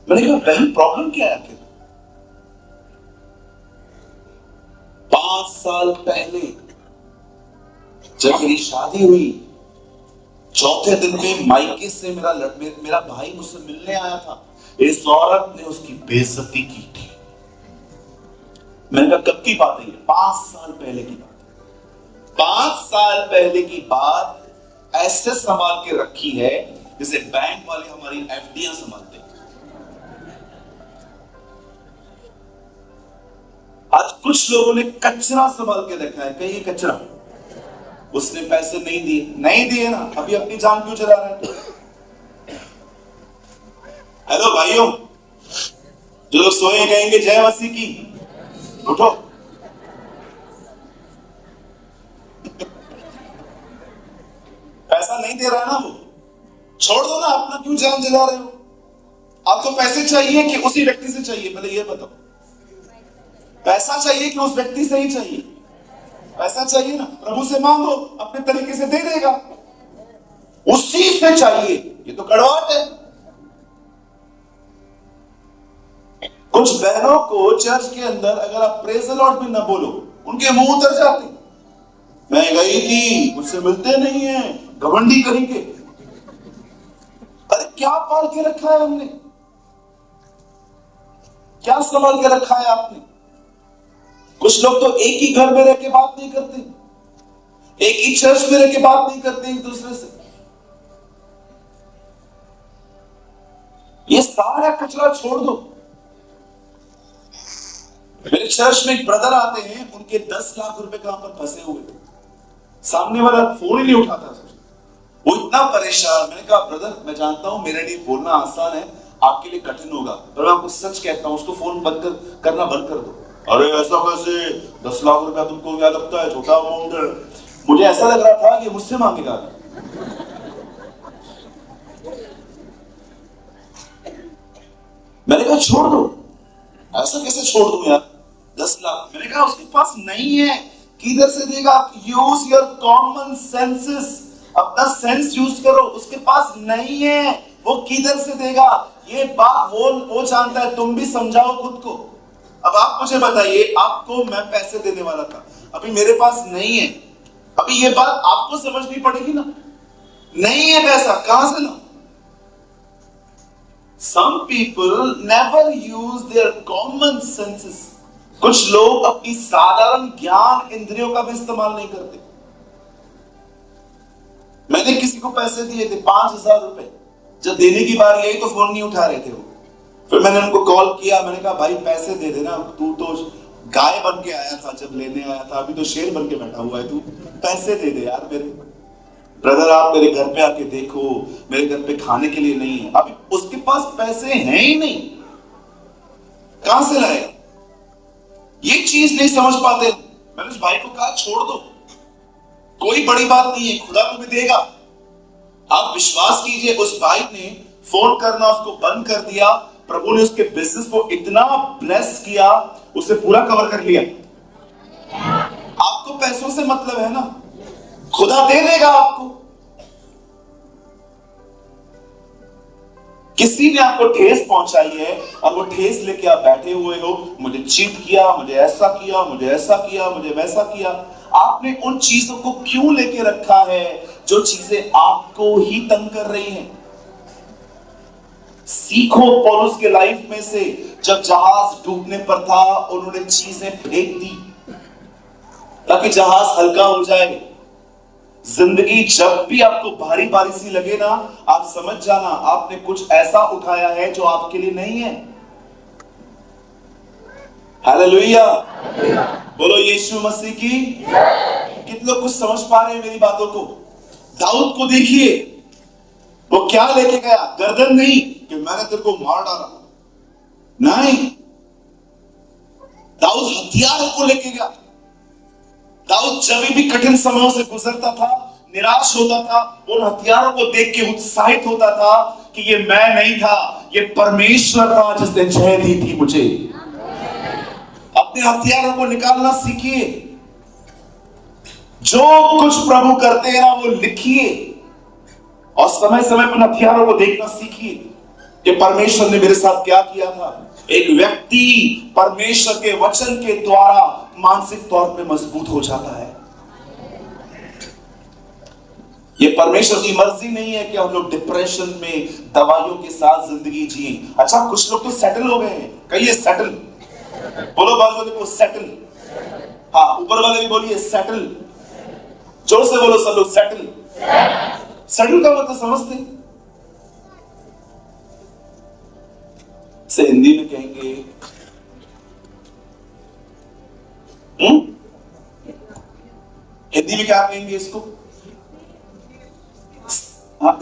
मैंने कहा बहन प्रॉब्लम क्या है आखिर? 5 साल पहले जब मेरी शादी हुई, चौथे दिन में मायके से मेरा भाई मुझसे मिलने आया था। इस औरत ने उसकी बेइज्जती की थी। मैंने कहा कब की बात है ये? 5 साल पहले की बात है। 5 साल पहले की बात ऐसे संभाल के रखी है जैसे बैंक वाले हमारी एफडीआं संभालते हैं। आज कुछ लोगों ने कचरा संभाल के रखा है। कहीं कचरा, उसने पैसे नहीं दिए ना, अभी अपनी जान क्यों चला रहा है? हेलो भाइयों, जो लोग सोए कहेंगे जय मसीह की, उठो। पैसा नहीं दे रहा है ना वो, छोड़ दो ना, अपना क्यों जान जला रहे हो? आपको पैसे चाहिए कि उसी व्यक्ति से चाहिए? पहले ये बताओ। पैसा चाहिए कि उस व्यक्ति से ही चाहिए? पैसा चाहिए ना, प्रभु से मांगो, अपने तरीके से दे देगा। उसी से चाहिए, ये तो कड़वाहट है। कुछ बहनों को चर्च के अंदर अगर आप प्रेज़ द लॉर्ड भी ना बोलो, उनके मुंह उतर जाते। मैं गई थी, मुझसे मिलते नहीं है, घमंडी करेंगे। अरे क्या पाल के रखा है हमने? क्या संभाल के रखा है आपने? कुछ लोग तो एक ही घर में रह के बात नहीं करते, एक ही चर्च में रह के बात नहीं करते एक दूसरे से। ये सारा कचरा छोड़ दो। मेरे चर्च में एक ब्रदर आते हैं, उनके 10 लाख रुपए कहां पर फंसे हुए थे, सामने वाला फोन ही नहीं उठाता। वो इतना परेशान। मैंने कहा ब्रदर, मैं जानता हूं मेरे लिए बोलना आसान है, आपके लिए कठिन होगा, पर मैं आपको सच कहता हूं, उसको फोन करना बंद कर दो। अरे ऐसा कैसे? 10 लाख रुपया तुमको क्या लगता है छोटा अमाउंट है? मुझे ऐसा लग रहा था कि मुझसे मांगेगा। मैंने कहा छोड़ दो। ऐसा कैसे छोड़ दूं यार? 10 लाख। मैंने कहा उसके पास नहीं है, किधर से देगा? यूज योर कॉमन सेंसेस, अपना सेंस यूज करो। उसके पास नहीं है, वो किधर से देगा? ये बात वो जानता है, तुम भी समझाओ खुद को। अब आप मुझे बताइए, आपको मैं पैसे देने वाला था, अभी मेरे पास नहीं है, अभी ये बात आपको समझनी पड़ेगी ना। नहीं है पैसा, कहां से लाऊं? Some people never use their common senses. कुछ लोग अपनी साधारण ज्ञान इंद्रियों का भी इस्तेमाल नहीं करते। मैंने किसी को पैसे दिए थे 5,000 रुपए, जब देने की बारी आई तो फोन नहीं उठा रहे थे वो। फिर मैंने उनको कॉल किया, मैंने कहा भाई पैसे दे देना, तू तो गाय बन के आया था जब लेने आया था, अभी तो शेर बन के बैठा हुआ है, तू पैसे दे दे यार मेरे। ब्रदर आप मेरे घर पे आके देखो, मेरे घर पे खाने के लिए नहीं है। अभी उसके पास पैसे हैं ही नहीं, कहां से लाएगा? ये चीज नहीं समझ पाते। मैंने उस भाई को कहा छोड़ दो, कोई बड़ी बात नहीं है, खुदा तुम्हें देगा। आप विश्वास कीजिए, उस भाई ने फोन करना उसको बंद कर दिया। प्रभु ने उसके बिजनेस को इतना ब्लेस किया, उसे पूरा कवर कर लिया। आपको पैसों से मतलब है ना, खुदा दे देगा आपको। किसी ने आपको ठेस पहुंचाई है और वो ठेस लेके आप बैठे हुए हो, मुझे चीट किया, मुझे ऐसा किया, मुझे ऐसा किया, मुझे वैसा किया। आपने उन चीजों को क्यों लेके रखा है जो चीजें आपको ही तंग कर रही हैं? सीखो पौलुस के लाइफ में से, जब जहाज डूबने पर था उन्होंने चीजें फेंक दी ताकि जहाज हल्का हो जाए। जिंदगी जब भी आपको भारी भारी सी लगे ना, आप समझ जाना आपने कुछ ऐसा उठाया है जो आपके लिए नहीं है। हालेलुया, बोलो यीशु मसीह की। कितने लोग कुछ समझ पा रहे हैं मेरी बातों को? दाऊद को देखिए, वो क्या लेके गया? गर्दन नहीं कि मैंने तेरे को मार डाला, नहीं, दाऊद हथियारों को लेके गया। दाऊद जब भी कठिन समयों से गुजरता था, निराश होता था, उन हथियारों को देख के उत्साहित होता था कि ये मैं नहीं था, ये परमेश्वर था जिसने जय दी थी मुझे। अपने हथियारों को निकालना सीखिए। जो कुछ प्रभु करते हैं ना, वो लिखिए और समय समय पर हथियारों को देखना सीखिए कि परमेश्वर ने मेरे साथ क्या किया था। एक व्यक्ति परमेश्वर के वचन के द्वारा मानसिक तौर पे मजबूत हो जाता है। ये परमेश्वर की मर्जी नहीं है कि हम लोग डिप्रेशन में दवाइयों के साथ जिंदगी जिए। अच्छा, कुछ लोग तो सेटल हो गए हैं, कहिए सेटल। बोलो बाजू वाले को सेटल। हाँ, ऊपर वाले भी बोलिए सेटल। जोर से बोलो सब लोग सेटल। सेटल का मतलब समझते से हिंदी में कहेंगे हिंदी में क्या कहेंगे इसको?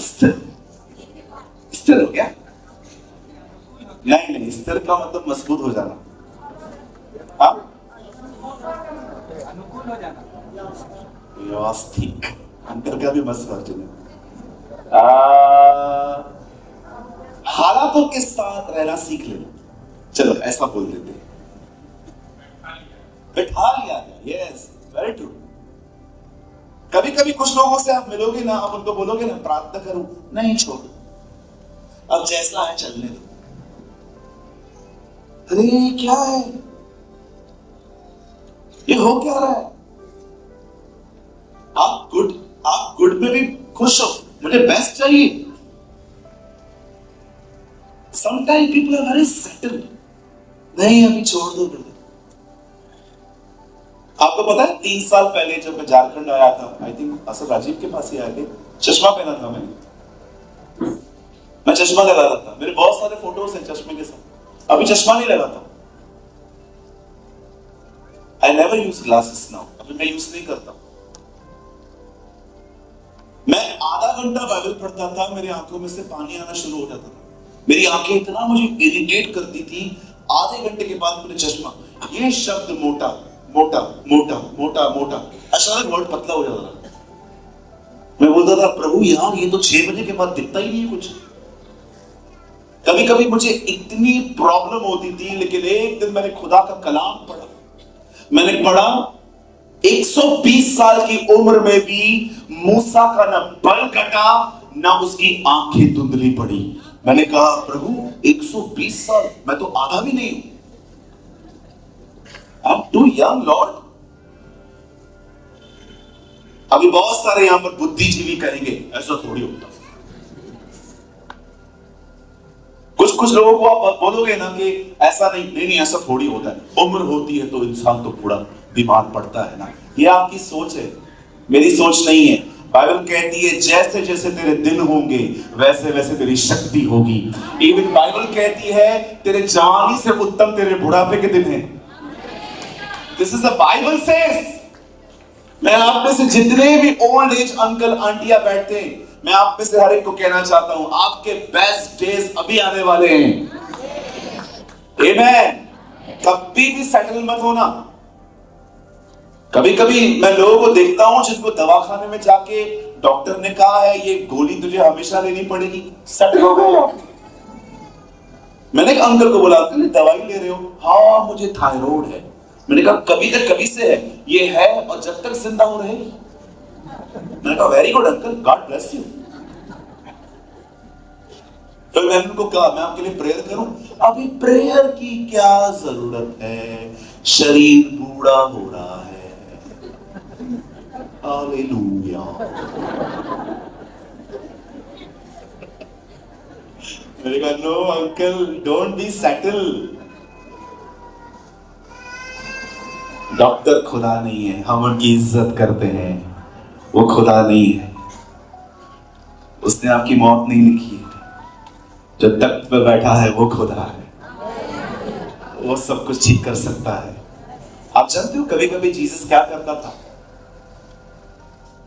स्थिर। स्थिर हो गया? नहीं, स्थिर का मतलब मजबूत हो जाना। हाँ, अनुकूल हो जाना, व्यवस्थित। अंतर का भी मस्त वर्जन है। हालातों के साथ रहना सीख लेना। चलो ऐसा बोल देते हैं, बैठा लिया गया। Yes, very true. कभी कभी कुछ लोगों से आप मिलोगे ना, आप उनको बोलोगे ना प्रार्थना करूं, नहीं छोड़, अब जैसा है चलने दो। अरे क्या है ये, हो क्या रहा है? आप गुड में भी खुश हो, मुझे बेस्ट चाहिए। Sometimes people are very settled. नहीं अभी छोड़ दो ब्रदर। आपको पता है 3 साल पहले जब मैं झारखंड आया था, आई थिंक असर राजीव के पास ही आए थे, चश्मा पहना था मैंने, मैं चश्मा लगाता था, मेरे बहुत सारे फोटोज हैं चश्मे के साथ, अभी चश्मा नहीं लगाता। I never use glasses now, अभी मैं यूज नहीं करता। मैं आधा घंटा बाइबल पढ़ता था, मेरी आंखों में से पानी आना शुरू हो जाता था, मेरी आंखें इतना मुझे इरिटेट करती थी। आधे घंटे के बाद मेरे चश्मा, ये शब्द मोटा मोटा मोटा मोटा मोटा, अचानक बहुत पतला हो जाता था। मैं बोलता था प्रभु यार ये तो 6 बजे के बाद दिखता ही नहीं है कुछ। कभी कभी मुझे इतनी प्रॉब्लम होती थी, लेकिन एक दिन मैंने खुदा का कलाम पढ़ा। मैंने पढ़ा 120 साल की उम्र में भी मूसा का न बल घटा ना उसकी आंखें धुंधली पड़ी। मैंने कहा प्रभु 120 साल, मैं तो आधा भी नहीं हूं। I'm too young, Lord। अभी बहुत सारे यहां पर बुद्धिजीवी कहेंगे ऐसा थोड़ी होता। कुछ लोगों को आप बोलोगे ना कि ऐसा नहीं ऐसा थोड़ी होता है, उम्र होती है तो इंसान तो बूढ़ा बीमार पड़ता है ना। ये आपकी सोच है, मेरी सोच नहीं है। बाइबल कहती है जैसे जैसे तेरे दिन होंगे वैसे वैसे तेरी शक्ति होगी। इवन बाइबल कहती है तेरे जवानी से उत्तम तेरे बुढ़ापे के दिन हैं। This is the Bible says। मैं आप में से जितने भी ओल्ड एज अंकल आंटियां बैठते हैं, मैं आप में से हर एक को कहना चाहता हूं आपके बेस्ट डेज अभी आने वाले हैं। आमेन। कभी भी सेटल मत होना। कभी कभी मैं लोगों को देखता हूं जिनको दवाखाने में जाके डॉक्टर ने कहा है ये गोली तुझे हमेशा लेनी पड़ेगी, सेटल हो गए आप। मैंने एक अंकल को बोला अंकल दवाई ले रहे हो? हाँ मुझे थायराइड है। मैंने कहा कभी तक कभी से है? ये है और जब तक जिंदा हो रहेगी। मैंने कहा very good uncle, God bless you. फिर मैंने उनको कहा मैं आपके लिए प्रेयर करूं? अभी प्रेयर की क्या जरूरत है, शरीर बूढ़ा हो रहा है। हालेलुया। मैंने कहा no uncle don't be settle. Doctor खुदा नहीं है, हम उनकी इज्जत करते हैं, वो खुदा नहीं है। उसने आपकी मौत नहीं लिखी है। जो तख्त पे बैठा है वो खुदा है, वो सब कुछ ठीक कर सकता है। आप जानते हो कभी कभी जीसस क्या करता था?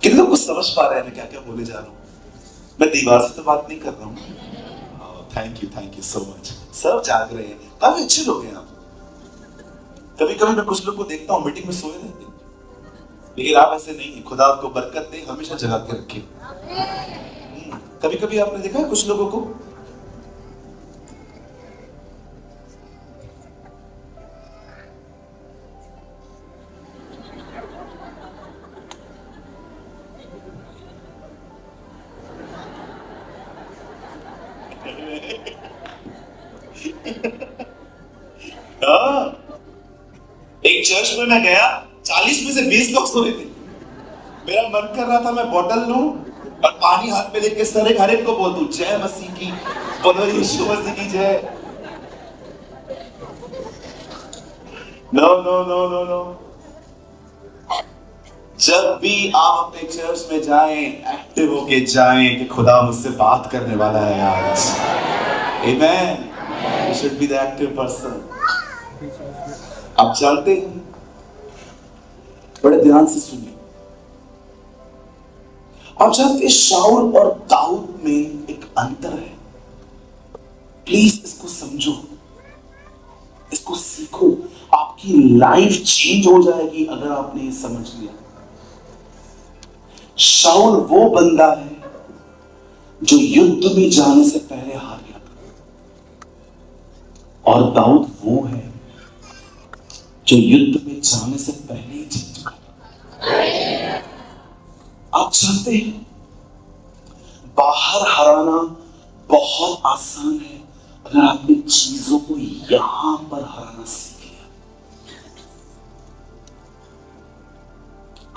कितने लोग कुछ समझ पा रहे हैं मैं क्या क्या बोले जा रहा हूं? मैं दीवार से तो बात नहीं कर रहा हूं। Thank you so much. सब जाग रहे हैं, काफी अच्छे लोग हैं आप। कभी कभी मैं कुछ लोग को देखता हूँ मीटिंग में सोए रहते हैं, लेकिन आप ऐसे नहीं है। खुदा आपको बरकत दे, हमेशा जगा के रखे। कभी कभी आपने देखा है कुछ लोगों को एक चर्च में मैं गया, 40 में से 20 लोग सोए थे। मेरा मन कर रहा था मैं बोतल लूं और पानी हाथ में लेके सर हर एक को बोल दूं जय मसीह की, बोलो यीशु मसीह की जय। No no no no no. जब भी आप अपने चर्च में जाएं एक्टिव होके जाएं कि खुदा मुझसे बात करने वाला है आज। आमेन। You should be the active person। आप जानते हैं, बड़े ध्यान से सुनिए, आप जानते हैं शाऊल और दाऊद में एक अंतर है। प्लीज इसको समझो, इसको सीखो, आपकी लाइफ चेंज हो जाएगी अगर आपने ये समझ लिया। शाऊल वो बंदा है जो युद्ध में जाने से पहले हार गया, और दाऊद वो है जो युद्ध में जाने से पहले ही जीत चुका। आप जानते हैं बाहर हराना बहुत आसान है अगर आपने चीजों को यहां पर हराना सीख लिया।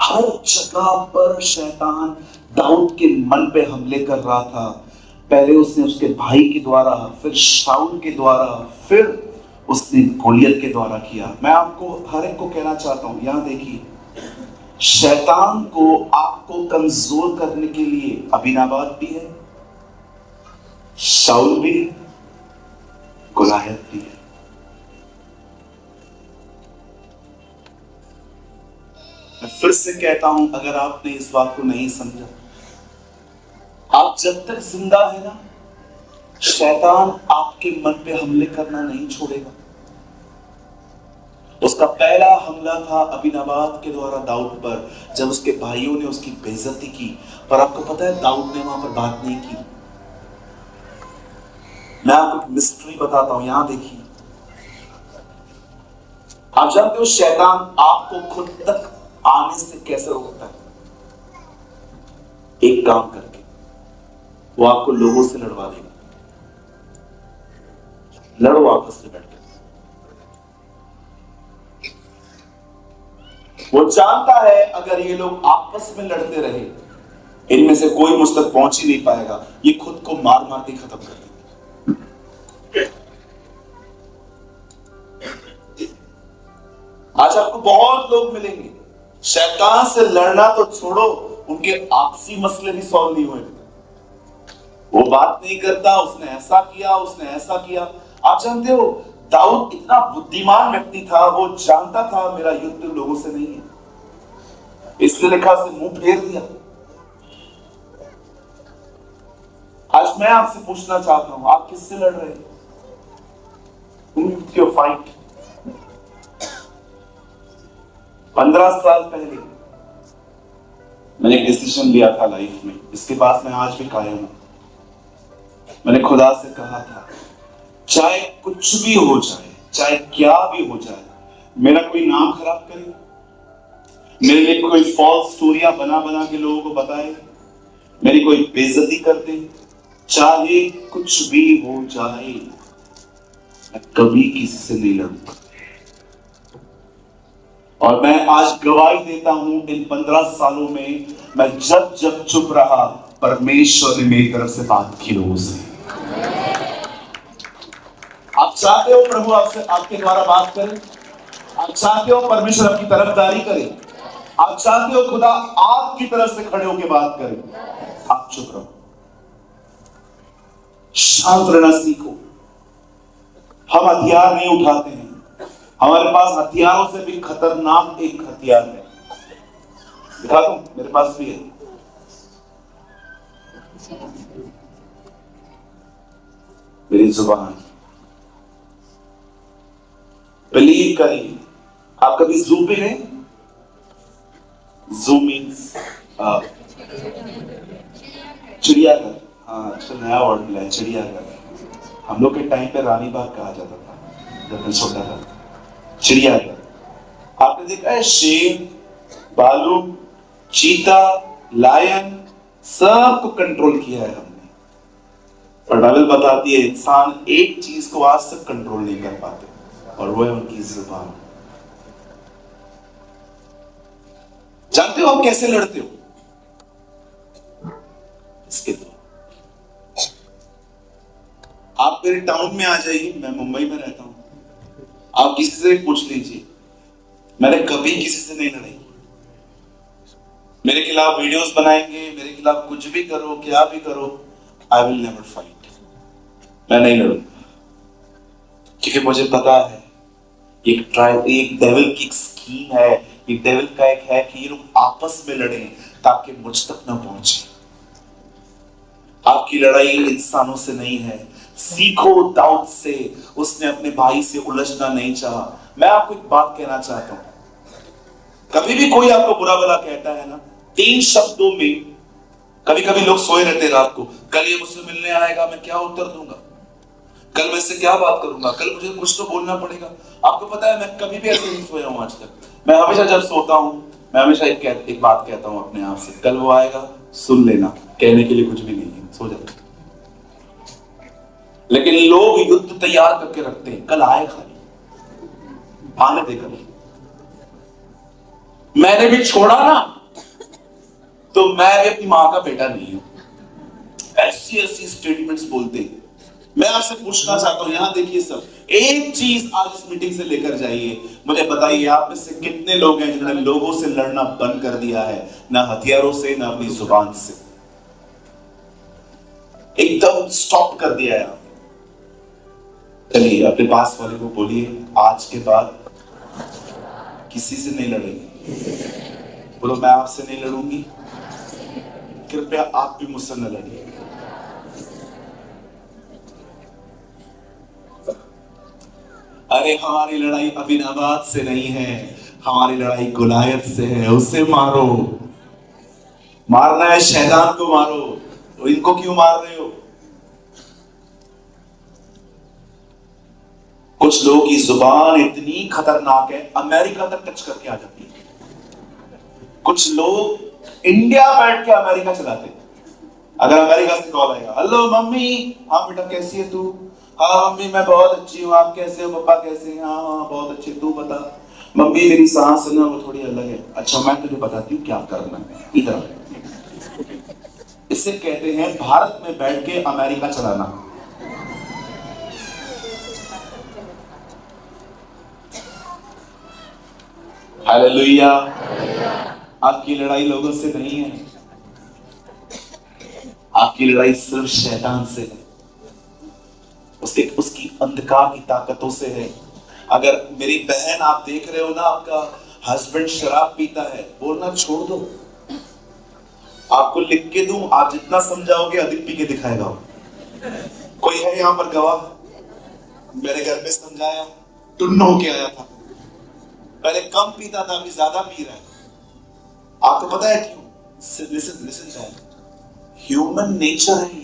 हर जगह पर शैतान दाऊद के मन पे हमले कर रहा था। पहले उसने उसके भाई के द्वारा, फिर शाऊल के द्वारा, फिर उसने गोलियत के द्वारा किया। मैं आपको हर एक को कहना चाहता हूं, यहां देखिए, शैतान को आपको कमजोर करने के लिए अबीनाबाद भी है, शाऊल भी है, गुलायत भी है। मैं फिर से कहता हूं, अगर आपने इस बात को नहीं समझा, आप जब तक जिंदा है ना, शैतान आपके मन पे हमले करना नहीं छोड़ेगा। उसका पहला हमला था अबीनाबाद के द्वारा दाऊद पर, जब उसके भाइयों ने उसकी बेइज्जती की। पर आपको पता है दाऊद ने वहां पर बात नहीं की। मैं आपको एक मिस्ट्री बताता हूं, यहां देखिए। आप जानते हो शैतान आपको खुद तक आने से कैसे रोकता है? एक काम करके, वो आपको लोगों से लड़वा देगा। लड़ो आपस में बैठ के। वो जानता है अगर ये लोग आपस में लड़ते रहे, इनमें से कोई मुझ तक पहुंच ही नहीं पाएगा, ये खुद को मार मार के खत्म कर देंगे। आज आपको बहुत लोग मिलेंगे, शैतान से लड़ना तो छोड़ो, उनके आपसी मसले भी सॉल्व नहीं हुए। वो बात नहीं करता, उसने ऐसा किया, उसने ऐसा किया। आप जानते हो दाऊद इतना बुद्धिमान व्यक्ति था, वो जानता था मेरा युद्ध लोगों से नहीं है, इसलिए लिखा से मुंह फेर दिया। आज मैं आपसे पूछना चाहता हूं, आप किससे लड़ रहे हैं? Your fight. 15 साल पहले मैंने एक डिसीजन लिया था लाइफ में, इसके बाद मैं आज भी कायम हूं। मैंने खुदा से कहा था, चाहे कुछ भी हो जाए, चाहे क्या भी हो जाए, मेरा कोई नाम खराब करे, मेरे लिए कोई फॉल्स स्टोरियां बना बना के लोगों को बताए, मेरी कोई बेइज्जती कर दे, चाहे कुछ भी हो जाए, मैं कभी किसी से नहीं लड़ूंगा। और मैं आज गवाही देता हूं, इन 15 सालों में मैं जब जब चुप रहा, परमेश्वर ने मेरी तरफ से बात की लोगों से। आप चाहते हो प्रभु आपसे, आपके द्वारा बात करे? आप चाहते हो परमेश्वर आपकी तरफदारी करे? आप चाहते हो खुदा आपकी तरफ से खड़े होकर बात करे? आप चुप रहो, शांत रहना सीखो। हम हथियार नहीं उठाते हैं, हमारे पास हथियारों से भी खतरनाक एक हथियार है। दिखा दूं, मेरे पास भी है। मेरी जुबान। बिलीव करिए, आप कभी जू पे गए? जू मीन्स चिड़ियाघर। हाँ, अच्छा नया वर्ड मिला है, चिड़ियाघर। हम लोग के टाइम पे रानी बाग कहा जाता था जब मैं छोटा था। चिड़ियाघर आपने देखा है, शेर, भालू, चीता, लायन, सबको कंट्रोल किया है हमने। पर बाइबल बताती है इंसान एक चीज को आज तक कंट्रोल नहीं कर पाते, और वो है उनकी जुबान। जानते हो आप कैसे लड़ते हो? इसके द्वारा। आप मेरे टाउन में आ जाइए, मैं मुंबई में रहता हूं, आप किसी से पूछ लीजिए, मैंने कभी किसी से नहीं लड़ी। मेरे खिलाफ वीडियोस बनाएंगे, मेरे खिलाफ कुछ भी करो, क्या भी करो, आई विल नेवर फाइट। मैं नहीं लड़ूंगा, क्योंकि मुझे पता है एक डेविल की स्कीम है, एक डेविल का एक है कि ये लोग आपस में लड़ें ताकि मुझ तक न पहुंचे। आपकी लड़ाई इंसानों से नहीं है। सीखो दाऊद से, उसने अपने भाई से उलझना नहीं चाहा। मैं आपको एक बात कहना चाहता हूं, कभी भी कोई आपको बुरा भला कहता है ना, 3 शब्दों में, कभी कभी लोग सोए रहते रात को, कल ये मुझसे मिलने आएगा, मैं क्या उत्तर दूंगा, कल मैं इससे क्या बात करूंगा, कल मुझे कुछ तो बोलना पड़ेगा। आपको पता है मैं कभी भी ऐसे नहीं सोया हूं आज तक। मैं हमेशा जब सोता हूं, मैं हमेशा एक बात कहता हूं अपने आप से, कल वो आएगा, सुन लेना, कहने के लिए कुछ भी नहीं है, सो जाता। लेकिन लोग युद्ध तैयार करके रखते हैं, कल आए, खाली आने देकर। मैंने भी छोड़ा ना, तो मैं भी अपनी मां का बेटा नहीं हूं। ऐसी ऐसी स्टेटमेंट्स बोलते हैं। मैं आपसे पूछना चाहता हूं, यहां देखिए सब, एक चीज आज इस मीटिंग से लेकर जाइए। मुझे बताइए आप में से कितने लोग हैं जिन्होंने लोगों से लड़ना बंद कर दिया है, ना हथियारों से ना अपनी जुबान से, एकदम स्टॉप कर दिया है। चलिए अपने पास वाले को बोलिए, आज के बाद किसी से नहीं लड़ेंगे। बोलो, मैं आपसे नहीं लड़ूंगी, कृपया आप भी मुझसे न लड़िए। अरे हमारी लड़ाई अबीनाबाद से नहीं है, हमारी लड़ाई गुलायत से है। उसे मारो, मारना है शैतान को मारो। तो इनको क्यों मार रहे हो? कुछ लोगों की जुबान इतनी खतरनाक है, अमेरिका तक टच करके आ जाती है। कुछ लोग इंडिया बैठ के अमेरिका चलाते हैं। अगर अमेरिका से कॉल आएगा, हेलो मम्मी, हाँ बेटा कैसी है तू? हाँ मम्मी मैं बहुत अच्छी हूँ, आप कैसे हो? पापा कैसे हैं? हाँ हाँ बहुत अच्छे, तू बता। मम्मी मेरी सांस है ना वो थोड़ी अलग है। अच्छा मैं तुझे बताती हूँ क्या करना है, इधर। इसे कहते हैं भारत में बैठ के अमेरिका चलाना। हालेलुया। आपकी लड़ाई लोगों से नहीं है, आपकी लड़ाई सिर्फ शैतान से है, उसकी अंधकार की ताकतों से है। अगर मेरी बहन आप देख रहे हो ना, आपका हस्बैंड शराब पीता है, बोलना छोड़ दो। आपको लिख के दूं, आप जितना समझाओगे अधिक पी के दिखाएगा। कोई है यहां पर गवाह? मेरे घर में समझाया, टुन्न होके आया था, पहले कम पीता था अभी ज्यादा पी रहा है। आपको पता है क्यों? लिसन ह्यूमन नेचर है,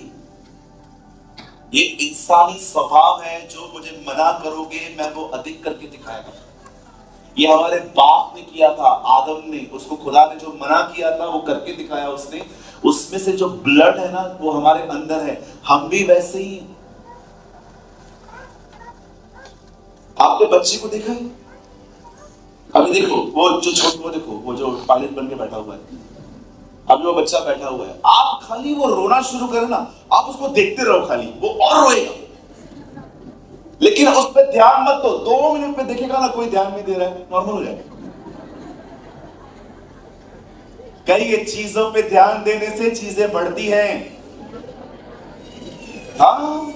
ये इंसानी स्वभाव है। जो मुझे मना करोगे मैं वो अधिक करके दिखाएगा। ये हमारे बाप ने किया था, आदम ने, उसको खुदा ने जो मना किया था वो करके दिखाया उसने। उसमें से जो ब्लड है ना वो हमारे अंदर है, हम भी वैसे ही। आपने बच्चे को देखा है? अभी देखो वो जो छोटा, वो देखो वो जो पायलट बन के बैठा हुआ है, अभी वो बच्चा बैठा हुआ है। आप खाली वो रोना शुरू करें ना, आप उसको देखते रहो, खाली वो और रोएगा, लेकिन उस पर ध्यान मत दो। 2 मिनट में देखेगा ना कोई ध्यान नहीं दे रहा है, नॉर्मल हो जाएगा। कई चीजों पे ध्यान देने से चीजें बढ़ती हैं। हाँ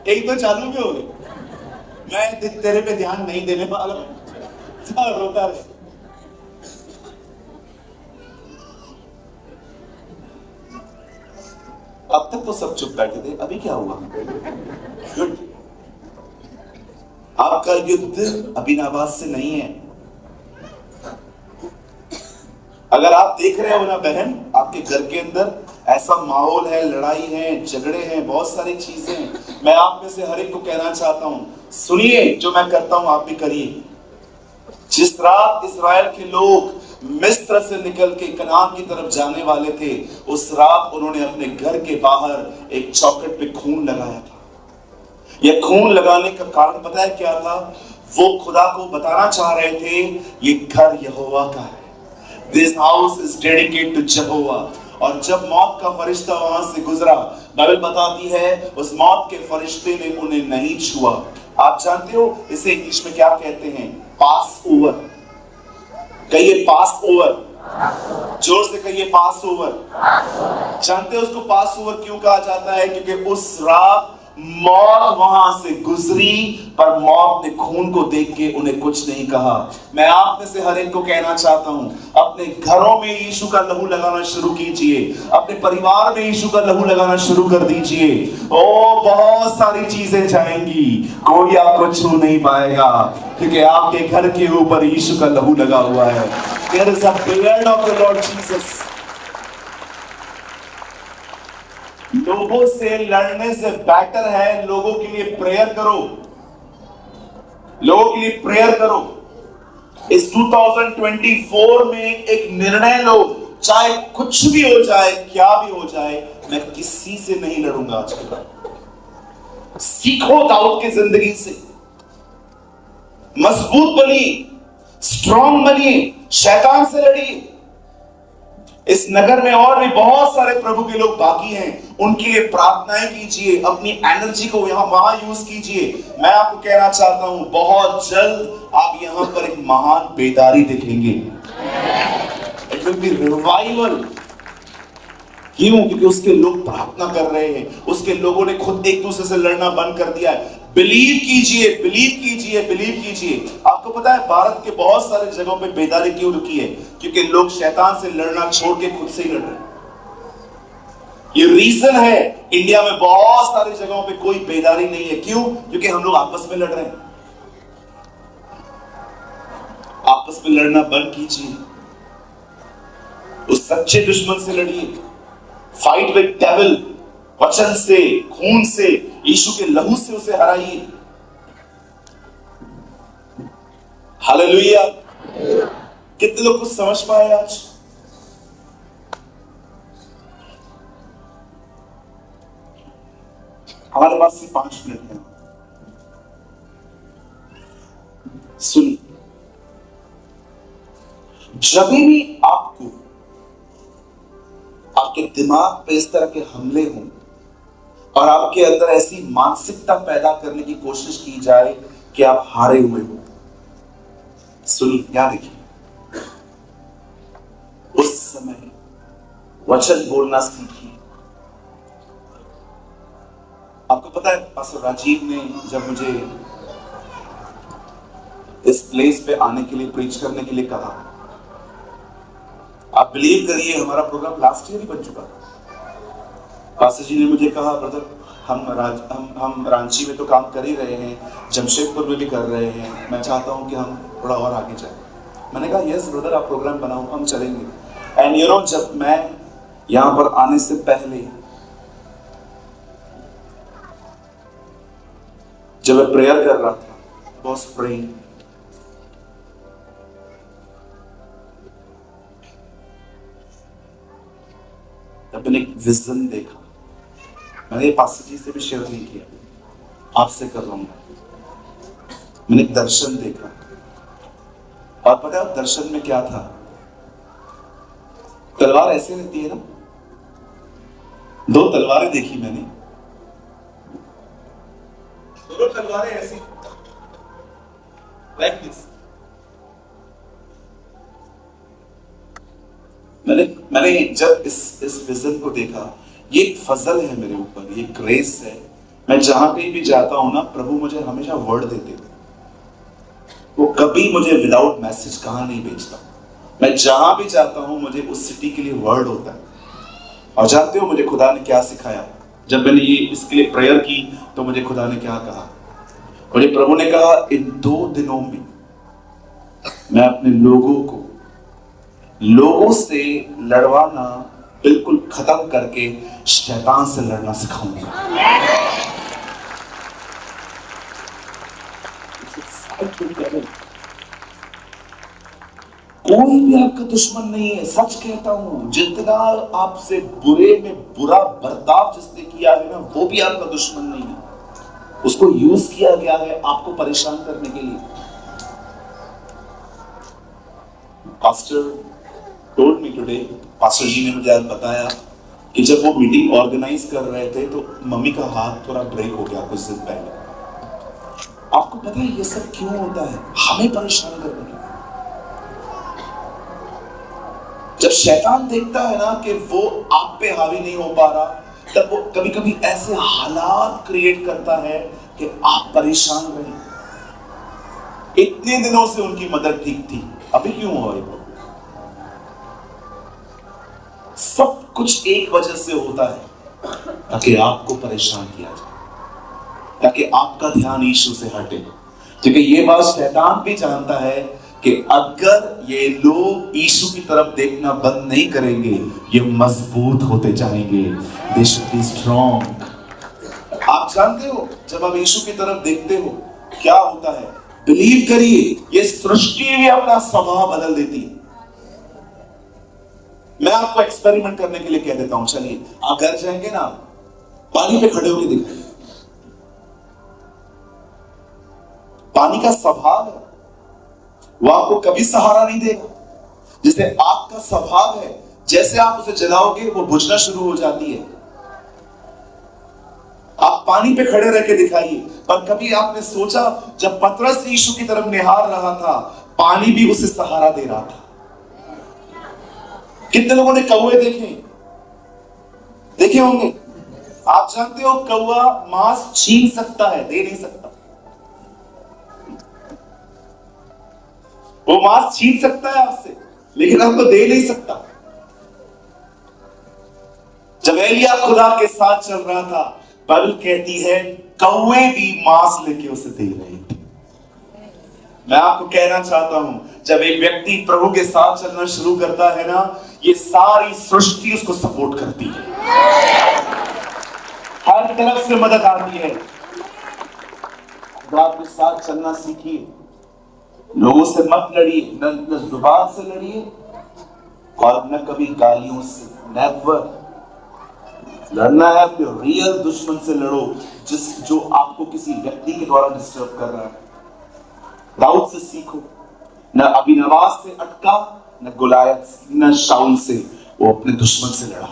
एक तो चालू भी हो गए, मैं तेरे पे ध्यान नहीं देने वाला, रोता रहे। अब तक तो सब चुप बैठे थे, अभी क्या हुआ? गुड। आपका युद्ध अबीनाबाद से नहीं है। अगर आप देख रहे हो ना बहन, आपके घर के अंदर ऐसा माहौल है, लड़ाई है, झगड़े हैं, बहुत सारी चीजें हैं, मैं आप में से हर एक को कहना चाहता हूं, सुनिए, जो मैं करता हूं आप भी करिए। जिस रात इस्राएल के लोग मिस्र से निकल के कनान की तरफ जाने वाले थे, उस रात उन्होंने अपने घर के बाहर एक चौखट पे खून लगाया था। यह खून लगाने का कारण पता है क्या था? वो खुदा को बताना चाह रहे थे, ये घर यहोवा का है। This house is dedicated to Jehovah। और जब मौत का फरिश्ता वहां से गुजरा, बाइबल बताती है उस मौत के फरिश्ते ने उन्हें नहीं छुआ। आप जानते हो इसे इंग्लिश में क्या कहते हैं? पास ओवर। कहिए पास ओवर, जोर से कहिए पास ओवर। जानते हो उसको पास ओवर क्यों कहा जाता है? क्योंकि उस रात मौत वहां से गुजरी, पर मौत ने खून को देख के उन्हें कुछ नहीं कहा। मैं आप में से हर एक को कहना चाहता हूं, अपने घरों में यीशु का लहू लगाना शुरू कीजिए, अपने परिवार में यीशु का लहू लगाना शुरू कर दीजिए। ओ बहुत सारी चीजें जाएंगी, कोई आपको छू नहीं पाएगा, क्योंकि आपके घर के ऊपर यीशु का लहू लगा हुआ है। There is a blood of the Lord Jesus। लोगों से लड़ने से बेटर है लोगों के लिए प्रेयर करो, लोगों के लिए प्रेयर करो। इस 2024 में एक निर्णय लो, चाहे कुछ भी हो जाए, क्या भी हो जाए, मैं किसी से नहीं लड़ूंगा आज के बाद। सीखो दाऊद की जिंदगी से, मजबूत बनी, स्ट्रॉन्ग बनिए, शैतान से लड़िए। इस नगर में और भी बहुत सारे प्रभु के लोग बाकी हैं, उनके लिए प्रार्थनाएं कीजिए, अपनी एनर्जी को यहां वहां यूज कीजिए। मैं आपको कहना चाहता हूं, बहुत जल्द आप यहां पर एक महान बेदारी देखेंगे। It will be revival. क्यों? क्योंकि उसके लोग प्रार्थना कर रहे हैं, उसके लोगों ने खुद एक दूसरे से लड़ना बंद कर दिया है। बिलीव कीजिए, बिलीव कीजिए, बिलीव कीजिए। आपको पता है भारत के बहुत सारे जगहों पे बेदारी क्यों रुकी है? क्योंकि लोग शैतान से लड़ना छोड़ के खुद से ही लड़ रहे हैं। ये रीजन है इंडिया में बहुत सारी जगहों पे कोई बेदारी नहीं है। क्यों? क्योंकि हम लोग आपस में लड़ रहे हैं। आपस में लड़ना बंद कीजिए, उस सच्चे दुश्मन से लड़िए। फाइट विद डेविल, वचन से, खून से, यीशु के लहू से उसे हराइए। हालेलुया। कितने लोग कुछ समझ पाए आज? हमारे पास सिर्फ 5 मिनट है। सुनिए, जब भी आपको आपके दिमाग पे इस तरह के हमले हों और आपके अंदर ऐसी मानसिकता पैदा करने की कोशिश की जाए कि आप हारे हुए हो, सुनिए, याद रखिए, उस समय वचन बोलना सीखिए। आपको पता है पास्टर राजीव ने जब मुझे इस प्लेस पे आने के लिए, प्रीच करने के लिए कहा, आप बिलीव करिए हमारा प्रोग्राम लास्ट ईयर ही बन चुका था। पास्टर जी ने मुझे कहा, ब्रदर हम रांची में तो काम कर ही रहे हैं, जमशेदपुर में भी कर रहे हैं, मैं चाहता हूं कि हम थोड़ा और आगे जाए। मैंने कहा यस ब्रदर, आप प्रोग्राम बनाओ, हम चलेंगे। एंड यू नो, जब मैं यहां पर आने से पहले जब मैं प्रेयर कर रहा था, वॉज प्रेइंग, तब मैंने एक विजन देखा। मैंने ये पास्टर जी से भी शेयर नहीं किया, आपसे कर रहा हूं। मैंने एक दर्शन देखा, और पता है दर्शन में क्या था? तलवार ऐसे रहती है ना, 2 तलवारें देखी मैंने, दोनों तलवारें ऐसी, लाइक दिस। मैंने जब इस विजन को देखा, ये एक फजल है मेरे ऊपर, ये ग्रेस है। मैं जहां कहीं भी जाता हूं ना, प्रभु मुझे हमेशा वर्ड देते हैं। वो कभी मुझे विदाउट मैसेज कहां नहीं भेजता। मैं जहां भी जाता हूं, मुझे उस सिटी के लिए वर्ड होता है। और जानते हो मुझे खुदा ने क्या सिखाया? जब मैंने ये इसके लिए प्रेयर की तो मुझे खुदा ने क्या कहा? मुझे प्रभु ने कहा, इन 2 दिनों में मैं अपने लोगों से लड़वाना बिल्कुल खत्म करके शैतान से लड़ना सिखाऊंगा। कोई भी आपका दुश्मन नहीं है, सच कहता हूं। जितना आपसे बुरे में बुरा बर्ताव जिसने किया है ना, वो भी आपका दुश्मन नहीं है। उसको यूज किया गया है आपको परेशान करने के लिए। Pastor told me today, pastor ji ने मुझे बताया कि जब वो मीटिंग ऑर्गेनाइज कर रहे थे तो मम्मी का हाथ थोड़ा ब्रेक हो गया कुछ दिन पहले। आपको पता है ये सब क्यों होता है? हमें परेशान करने के लिए। जब शैतान देखता है ना कि वो आप पे हावी नहीं हो पा रहा, तब वो कभी कभी ऐसे हालात क्रिएट करता है कि आप परेशान रहे। इतने दिनों से उनकी मदद ठीक थी, अभी क्यों हो रही? सब कुछ एक वजह से होता है, ताकि आपको परेशान किया जाए, ताकि आपका ध्यान यीशु से हटे। क्योंकि ये बात शैतान भी जानता है कि अगर ये लोग यीशु की तरफ देखना बंद नहीं करेंगे, ये मजबूत होते जाएंगे। They should be strong। आप जानते हो जब आप यीशु की तरफ देखते हो क्या होता है? बिलीव करिए, ये सृष्टि भी अपना स्वभाव बदल देती है। मैं आपको एक्सपेरिमेंट करने के लिए कह देता हूं, चलिए आप घर जाएंगे ना, पानी पे खड़े होकर दिखाइए। पानी का स्वभाव है, वो आपको कभी सहारा नहीं देगा। जैसे आग का स्वभाव है, जैसे आप उसे जलाओगे वो बुझना शुरू हो जाती है। आप पानी पे खड़े रह के दिखाइए, पर कभी आपने सोचा जब पतरस यीशु की तरफ निहार रहा था, पानी भी उसे सहारा दे रहा था। कितने लोगों ने कौवे देखे होंगे? आप जानते हो कौवा मांस छीन सकता है, दे नहीं सकता। वो मांस छीन सकता है आपसे, लेकिन आपको दे नहीं सकता। जब एलिया खुदा के साथ चल रहा था, बाइबल कहती है कौवे भी मांस लेके उसे दे रहे थे। मैं आपको कहना चाहता हूं, जब एक व्यक्ति प्रभु के साथ चलना शुरू करता है ना, ये सारी सृष्टि उसको सपोर्ट करती है, हर तरफ से मदद आती है। खुदा के साथ चलना सीखिए, लोगों से मत लड़िए, न जुबान से लड़िए और न कभी गालियों से। नेवर। लड़ना है अपने रियल दुश्मन से लड़ो, जो आपको किसी व्यक्ति के द्वारा डिस्टर्ब कर रहा है। दाऊद से सीखो, न अबीनवास से अटका, न गुलायत, न शाऊल से, वो अपने दुश्मन से लड़ा।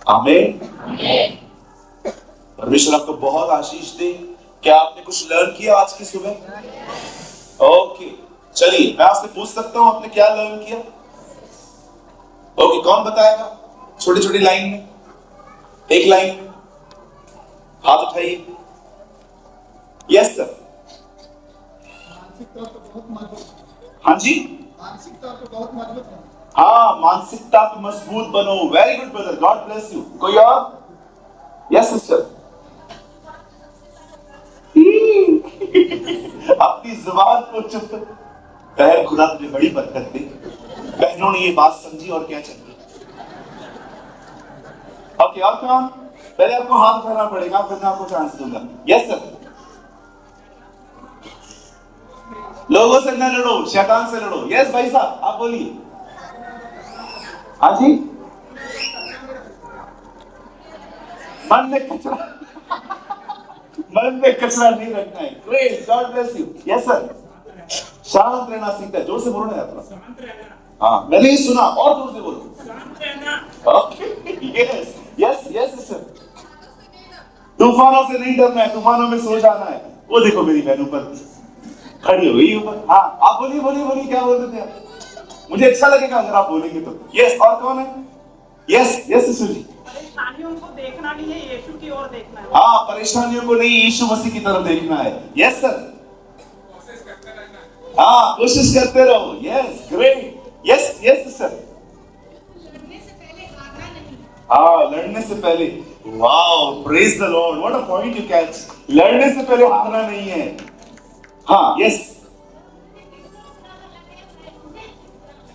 आमीन। परमेश्वर आपको बहुत आशीष दे। क्या आपने कुछ लर्न किया आज की सुबह? ओके, चलिए मैं आपसे पूछ सकता हूं आपने क्या लर्न किया? ओके, कौन बताएगा? छोटी छोटी लाइन में, एक लाइन में हाथ उठाइए। Yes sir. हाँ जी, मानसिकता तो बहुत मजबूत है। हाँ, मानसिकता पे मजबूत बनो। Very good brother, God bless you. कोई और? Yes sister. अपनी जुबान को चुप। बहन, खुदा तुझे बड़ी बरकत दे। बहनों ने ये बात समझी और क्या चाहिए। ओके, और कौन? पहले आपको हाथ उठाना पड़ेगा, फिर मैं आपको चांस दूंगा। Yes sir. लोगों से न लड़ो, शैतान से लड़ो। यस भाई साहब, आप बोलिए। हाँ जी। मन में कचरा नहीं रखना है। Great, God bless you. Yes sir. शांत रहना सीखता है। जोर से बोलो ना यार। हाँ, मैंने ही सुना, और जोर से बोलो। Okay, yes yes yes sir. तूफानों से नहीं डरना है, तूफानों में सो जाना है। वो देखो मेरी बहन ऊपर खड़ी हो गई ऊपर। हाँ, आप बोलिए बोलिए बोलिए, क्या बोल रहे थे आप? मुझे अच्छा लगेगा अगर आप बोलेंगे तो। यस, और कौन है? यस यस सिस्टर जी। परेशानियों को देखना नहीं है, यीशु की ओर देखना है। हाँ, परेशानियों को नहीं, यीशु मसीह की तरफ देखना है। Yes sir. हाँ, कोशिश करते रहो। Yes, great. Yes yes sister. लड़ने से पहले हारना नहीं। हाँ, लड़ने से पहले। Wow, praise the Lord, what a point you catch. लड़ने से पहले हारना नहीं है। हाँ, यस।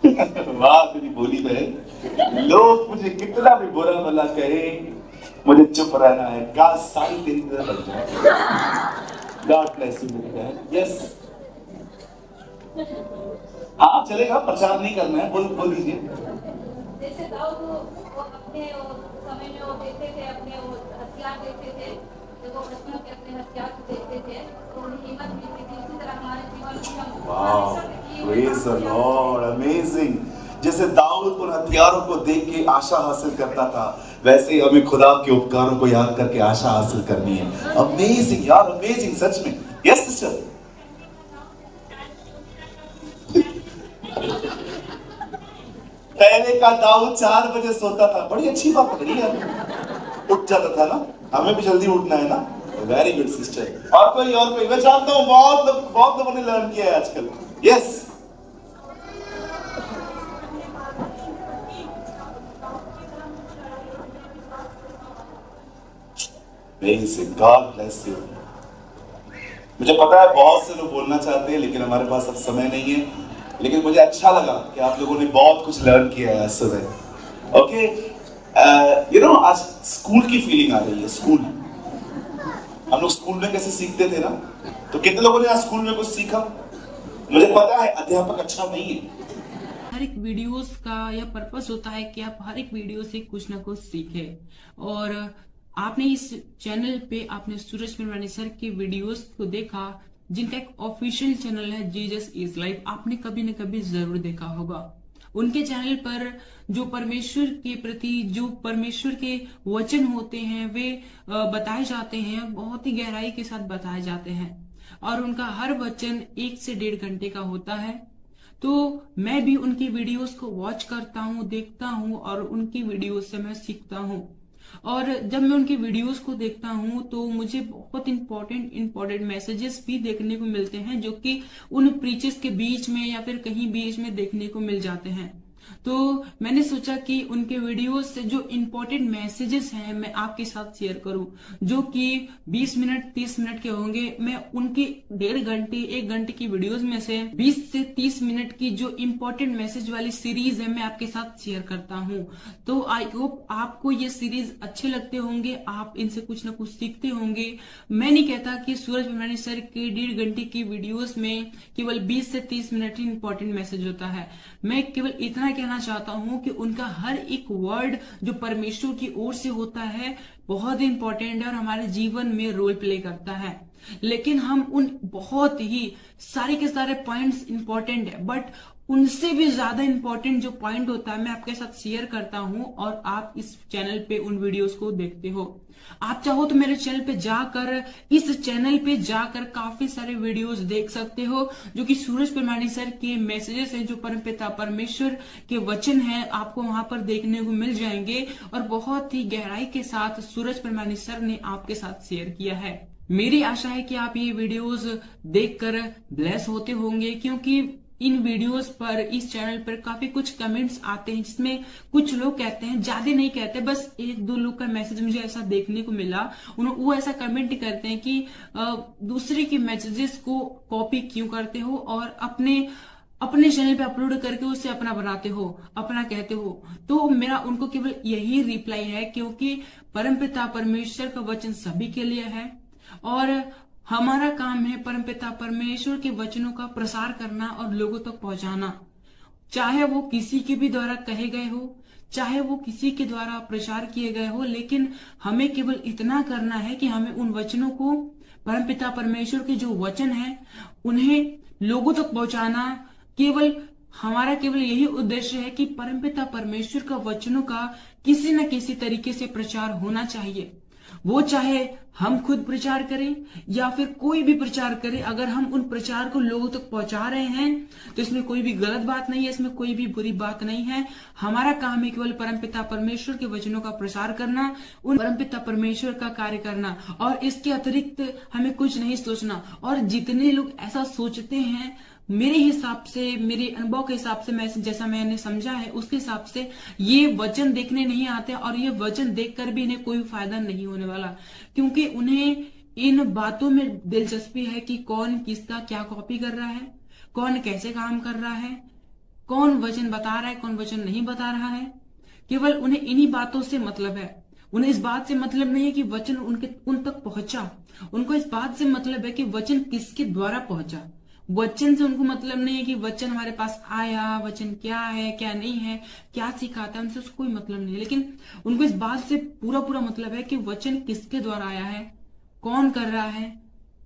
वाह तेरी बोली बहन। लोग मुझे कितना भी बुरा भला कहे, मुझे चुप रहना है। काश सारी तेरी तरह बन जाए। गॉड ब्लेस यू मेरी बहन। यस। हाँ, चलेगा, प्रचार नहीं करना है। बोल दीजिए। जैसे दाऊद वो अपने समय में वो देखते थे, अपने वो हथियार देखते थे, जब वो बचपन के अपने हथियार को देखते थे तो उन्हें हिम्मत मिलती थी। उसी तरह हमारे जीवन में हम प्रेज द लॉर्ड, अमेजिंग। जैसे दाऊद उन हथियारों को देख के आशा हासिल करता था, वैसे ही हमें खुदा के उपकारों को याद करके आशा हासिल करनी है। अमेजिंग यार, अमेजिंग सच में। Yes sister. पहले का दाऊद 4 बजे सोता था। बड़ी अच्छी बात पकड़ी है, उठ जाता था ना। हमें भी जल्दी उठना है ना। Very good sister. और कोई? मैं जानता हूँ बहुत लोगों ने लर्न किया है आजकल। यस। God bless you. मुझे पता है बहुत से लोग बोलना चाहते हैं, लेकिन हमारे पास अब समय नहीं है। लेकिन मुझे अच्छा लगा कि आप लोगों ने बहुत कुछ लर्न किया है आज सुबह। ओके, यू नो, आज स्कूल की फीलिंग आ रही है। स्कूल, हम लोग स्कूल में कैसे सीखते थे ना, तो कितने लोगों ने आज स्कूल में कुछ सीखा? मुझे पता है अध्यापक अच्छा नहीं है। हर एक वीडियोस का यह पर्पस होता है कि आप हर एक वीडियो से कुछ ना कुछ सीखें। और आपने इस चैनल पे आपने सूरज पिरवानी सर की वीडियोस को देखा जिनका एक ऑफिशियल चैनल है जीसस इज लाइफ, आपने कभी न कभी जरूर देखा होगा। उनके चैनल पर जो परमेश्वर के प्रति जो परमेश्वर के वचन होते हैं वे बताए जाते हैं, बहुत ही गहराई के साथ बताए जाते हैं, और उनका हर वचन 1 से 1.5 घंटे का होता है। तो मैं भी उनकी वीडियोस को वॉच करता हूँ, देखता हूँ, और उनकी वीडियोस से मैं सीखता हूँ। और जब मैं उनकी वीडियोस को देखता हूँ तो मुझे बहुत इंपॉर्टेंट मैसेजेस भी देखने को मिलते हैं, जो कि उन प्रीचेस के बीच में या फिर कहीं बीच में देखने को मिल जाते हैं। तो मैंने सोचा कि उनके वीडियोस से जो इम्पोर्टेंट मैसेजेस हैं मैं आपके साथ शेयर करूं, जो कि 20 मिनट 30 मिनट के होंगे। मैं उनकी 1.5 घंटे 1 घंटे की वीडियोस में से 20 से 30 मिनट की जो इम्पोर्टेंट मैसेज वाली सीरीज है मैं आपके साथ शेयर करता हूं। तो आई होप आपको ये सीरीज अच्छे लगते होंगे, आप इनसे कुछ ना कुछ सीखते होंगे। मैं नहीं कहता कि सूरज पेमानी सर के 1.5 घंटे की वीडियोस में केवल 20 से 30 मिनट ही इम्पोर्टेंट मैसेज होता है। मैं केवल इतना कहना चाहता हूं कि उनका हर एक वर्ड जो परमेश्वर की ओर से होता है बहुत इंपॉर्टेंट है और हमारे जीवन में रोल प्ले करता है। लेकिन हम उन बहुत ही सारे के सारे पॉइंट्स इंपॉर्टेंट है, बट उनसे भी ज्यादा इंपॉर्टेंट जो पॉइंट होता है मैं आपके साथ शेयर करता हूं, और आप इस चैनल पे उन वीडियोस को देखते हो। आप चाहो तो मेरे चैनल पे जाकर इस चैनल पे जाकर काफी सारे वीडियोस देख सकते हो, जो कि सूरज पेमानी सर के मैसेजेस हैं, जो परमपिता परमेश्वर के वचन हैं, आपको वहां पर देखने को मिल जाएंगे, और बहुत ही गहराई के साथ सूरज पेमानी सर ने आपके साथ शेयर किया है। मेरी आशा है कि आप ये वीडियोस देखकर ब्लेस होते होंगे, क्योंकि इन वीडियोस पर इस चैनल पर काफी कुछ कमेंट्स आते हैं, जिसमें कुछ लोग कहते हैं, ज्यादा नहीं कहते, बस 1-2 लोग का मैसेज मुझे ऐसा देखने को मिला, वो ऐसा कमेंट करते हैं कि दूसरे के मैसेजेस को कॉपी क्यों करते हो और अपने चैनल पे अपलोड करके उसे अपना बनाते हो, अपना कहते हो। तो मेरा उनको केवल यही रिप्लाई है, क्योंकि परमपिता परमेश्वर का वचन सभी के लिए है, और हमारा काम है परमपिता परमेश्वर के वचनों का प्रसार करना और लोगों तक पहुंचाना, चाहे वो किसी के भी द्वारा कहे गए हो, चाहे वो किसी के द्वारा प्रचार किए गए हो। लेकिन हमें केवल इतना करना है कि हमें उन वचनों को, परमपिता परमेश्वर के जो वचन है, उन्हें लोगों तक पहुंचाना। हमारा केवल यही उद्देश्य है कि परमपिता परमेश्वर का वचनों का किसी न किसी तरीके से प्रचार होना चाहिए। वो चाहे हम खुद प्रचार करें या फिर कोई भी प्रचार करे, अगर हम उन प्रचार को लोगों तक पहुंचा रहे हैं तो इसमें कोई भी गलत बात नहीं है, इसमें कोई भी बुरी बात नहीं है। हमारा काम है केवल परमपिता परमेश्वर के वचनों का प्रसार करना, उन परमपिता परमेश्वर का कार्य करना, और इसके अतिरिक्त हमें कुछ नहीं सोचना। और जितने लोग ऐसा सोचते हैं, मेरे हिसाब से, मेरे अनुभव के हिसाब से, मैं जैसा मैंने समझा है उसके हिसाब से ये वचन देखने नहीं आते, और ये वचन देखकर भी इन्हें कोई फायदा नहीं होने वाला, क्योंकि उन्हें इन बातों में दिलचस्पी है कि कौन किसका क्या कॉपी कर रहा है, कौन कैसे काम कर रहा है, कौन वचन बता रहा है, कौन वचन नहीं बता रहा है। केवल उन्हें इन्हीं बातों से मतलब है। उन्हें इस बात से मतलब नहीं है कि वचन उन तक पहुंचा, उनको इस बात से मतलब है कि वचन किसके द्वारा पहुंचा। वचन से उनको मतलब नहीं है कि वचन हमारे पास आया, वचन क्या है क्या नहीं है, क्या सिखाता है, उनसे कोई मतलब नहीं है। लेकिन उनको इस बात से पूरा मतलब है कि वचन किसके द्वारा आया है, कौन कर रहा है,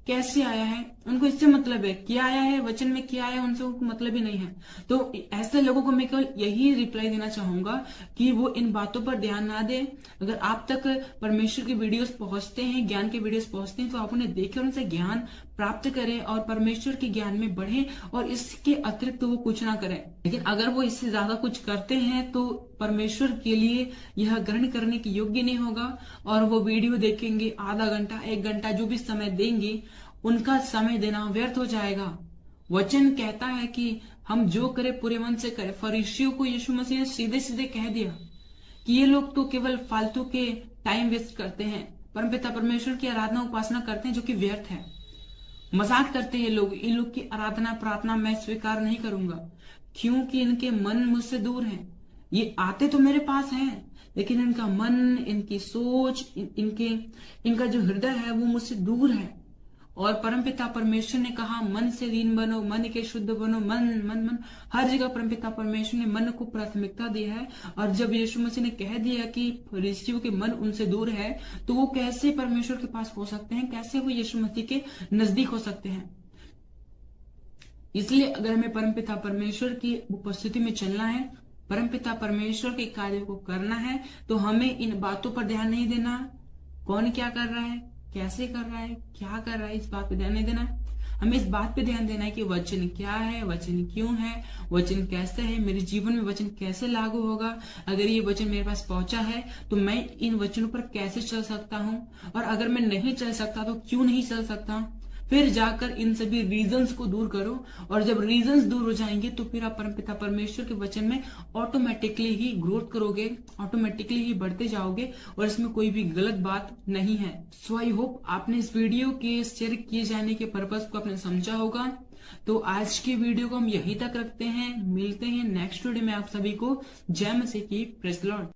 कैसे आया है, उनको इससे मतलब है। क्या आया है, वचन में क्या आया, उनसे उनको मतलब ही नहीं है। तो ऐसे लोगों को मैं केवल यही रिप्लाई देना चाहूंगा कि वो इन बातों पर ध्यान ना दे। अगर आप तक परमेश्वर के वीडियोस पहुंचते हैं, ज्ञान के वीडियोस पहुंचते हैं, तो आप उन्हें देखें और उनसे ज्ञान प्राप्त करें और परमेश्वर के ज्ञान में बढ़े, और इसके अतिरिक्त वो कुछ ना करें। लेकिन अगर वो इससे ज्यादा कुछ करते हैं तो परमेश्वर के लिए यह ग्रहण करने के योग्य नहीं होगा, और वो वीडियो देखेंगे, आधा घंटा 1 घंटा जो भी समय देंगे, उनका समय देना व्यर्थ हो जाएगा। वचन कहता है कि हम जो करें पूरे मन से करें। फरीसियों को यीशु मसीह ने सीधे सीधे कह दिया कि ये लोग तो केवल फालतू के टाइम वेस्ट करते हैं, परमपिता परमेश्वर की आराधना उपासना करते हैं जो कि व्यर्थ है, मजाक करते हैं लोग। इन लोग की आराधना प्रार्थना मैं स्वीकार नहीं करूंगा, क्योंकि इनके मन मुझसे दूर हैं। ये आते तो मेरे पास हैं, लेकिन इनका मन, इनकी सोच, इनका जो हृदय है वो मुझसे दूर है। और परमपिता परमेश्वर ने कहा मन से दीन बनो, मन के शुद्ध बनो। मन हर जगह परमपिता परमेश्वर ने मन को प्राथमिकता दी है। और जब यीशु मसीह ने कह दिया कि फरीसियों के मन उनसे दूर है, तो वो कैसे परमेश्वर के पास हो सकते हैं, कैसे वो यीशु मसीह के नजदीक हो सकते हैं। इसलिए अगर हमें परमपिता परमेश्वर की उपस्थिति में चलना है, परमपिता परमेश्वर के कार्य को करना है, तो हमें इन बातों पर ध्यान नहीं देना, कौन क्या कर रहा है, कैसे कर रहा है, क्या कर रहा है, इस बात पे ध्यान नहीं देना। हमें इस बात पे ध्यान देना है कि वचन क्या है, वचन क्यों है, वचन कैसे है, मेरे जीवन में वचन कैसे लागू होगा, अगर ये वचन मेरे पास पहुंचा है तो मैं इन वचनों पर कैसे चल सकता हूं, और अगर मैं नहीं चल सकता तो क्यों नहीं चल सकता। फिर जाकर इन सभी रीजंस को दूर करो, और जब रीजंस दूर हो जाएंगे तो फिर आप परमपिता परमेश्वर के वचन में ऑटोमेटिकली ही ग्रोथ करोगे, ऑटोमेटिकली ही बढ़ते जाओगे, और इसमें कोई भी गलत बात नहीं है। सो आई होप आपने इस वीडियो के शेयर किए जाने के पर्पस को आपने समझा होगा। तो आज की वीडियो को हम यहीं तक रखते हैं, मिलते हैं नेक्स्ट वीडियो में। आप सभी को जय मसीह की, प्रेज़ द लॉर्ड।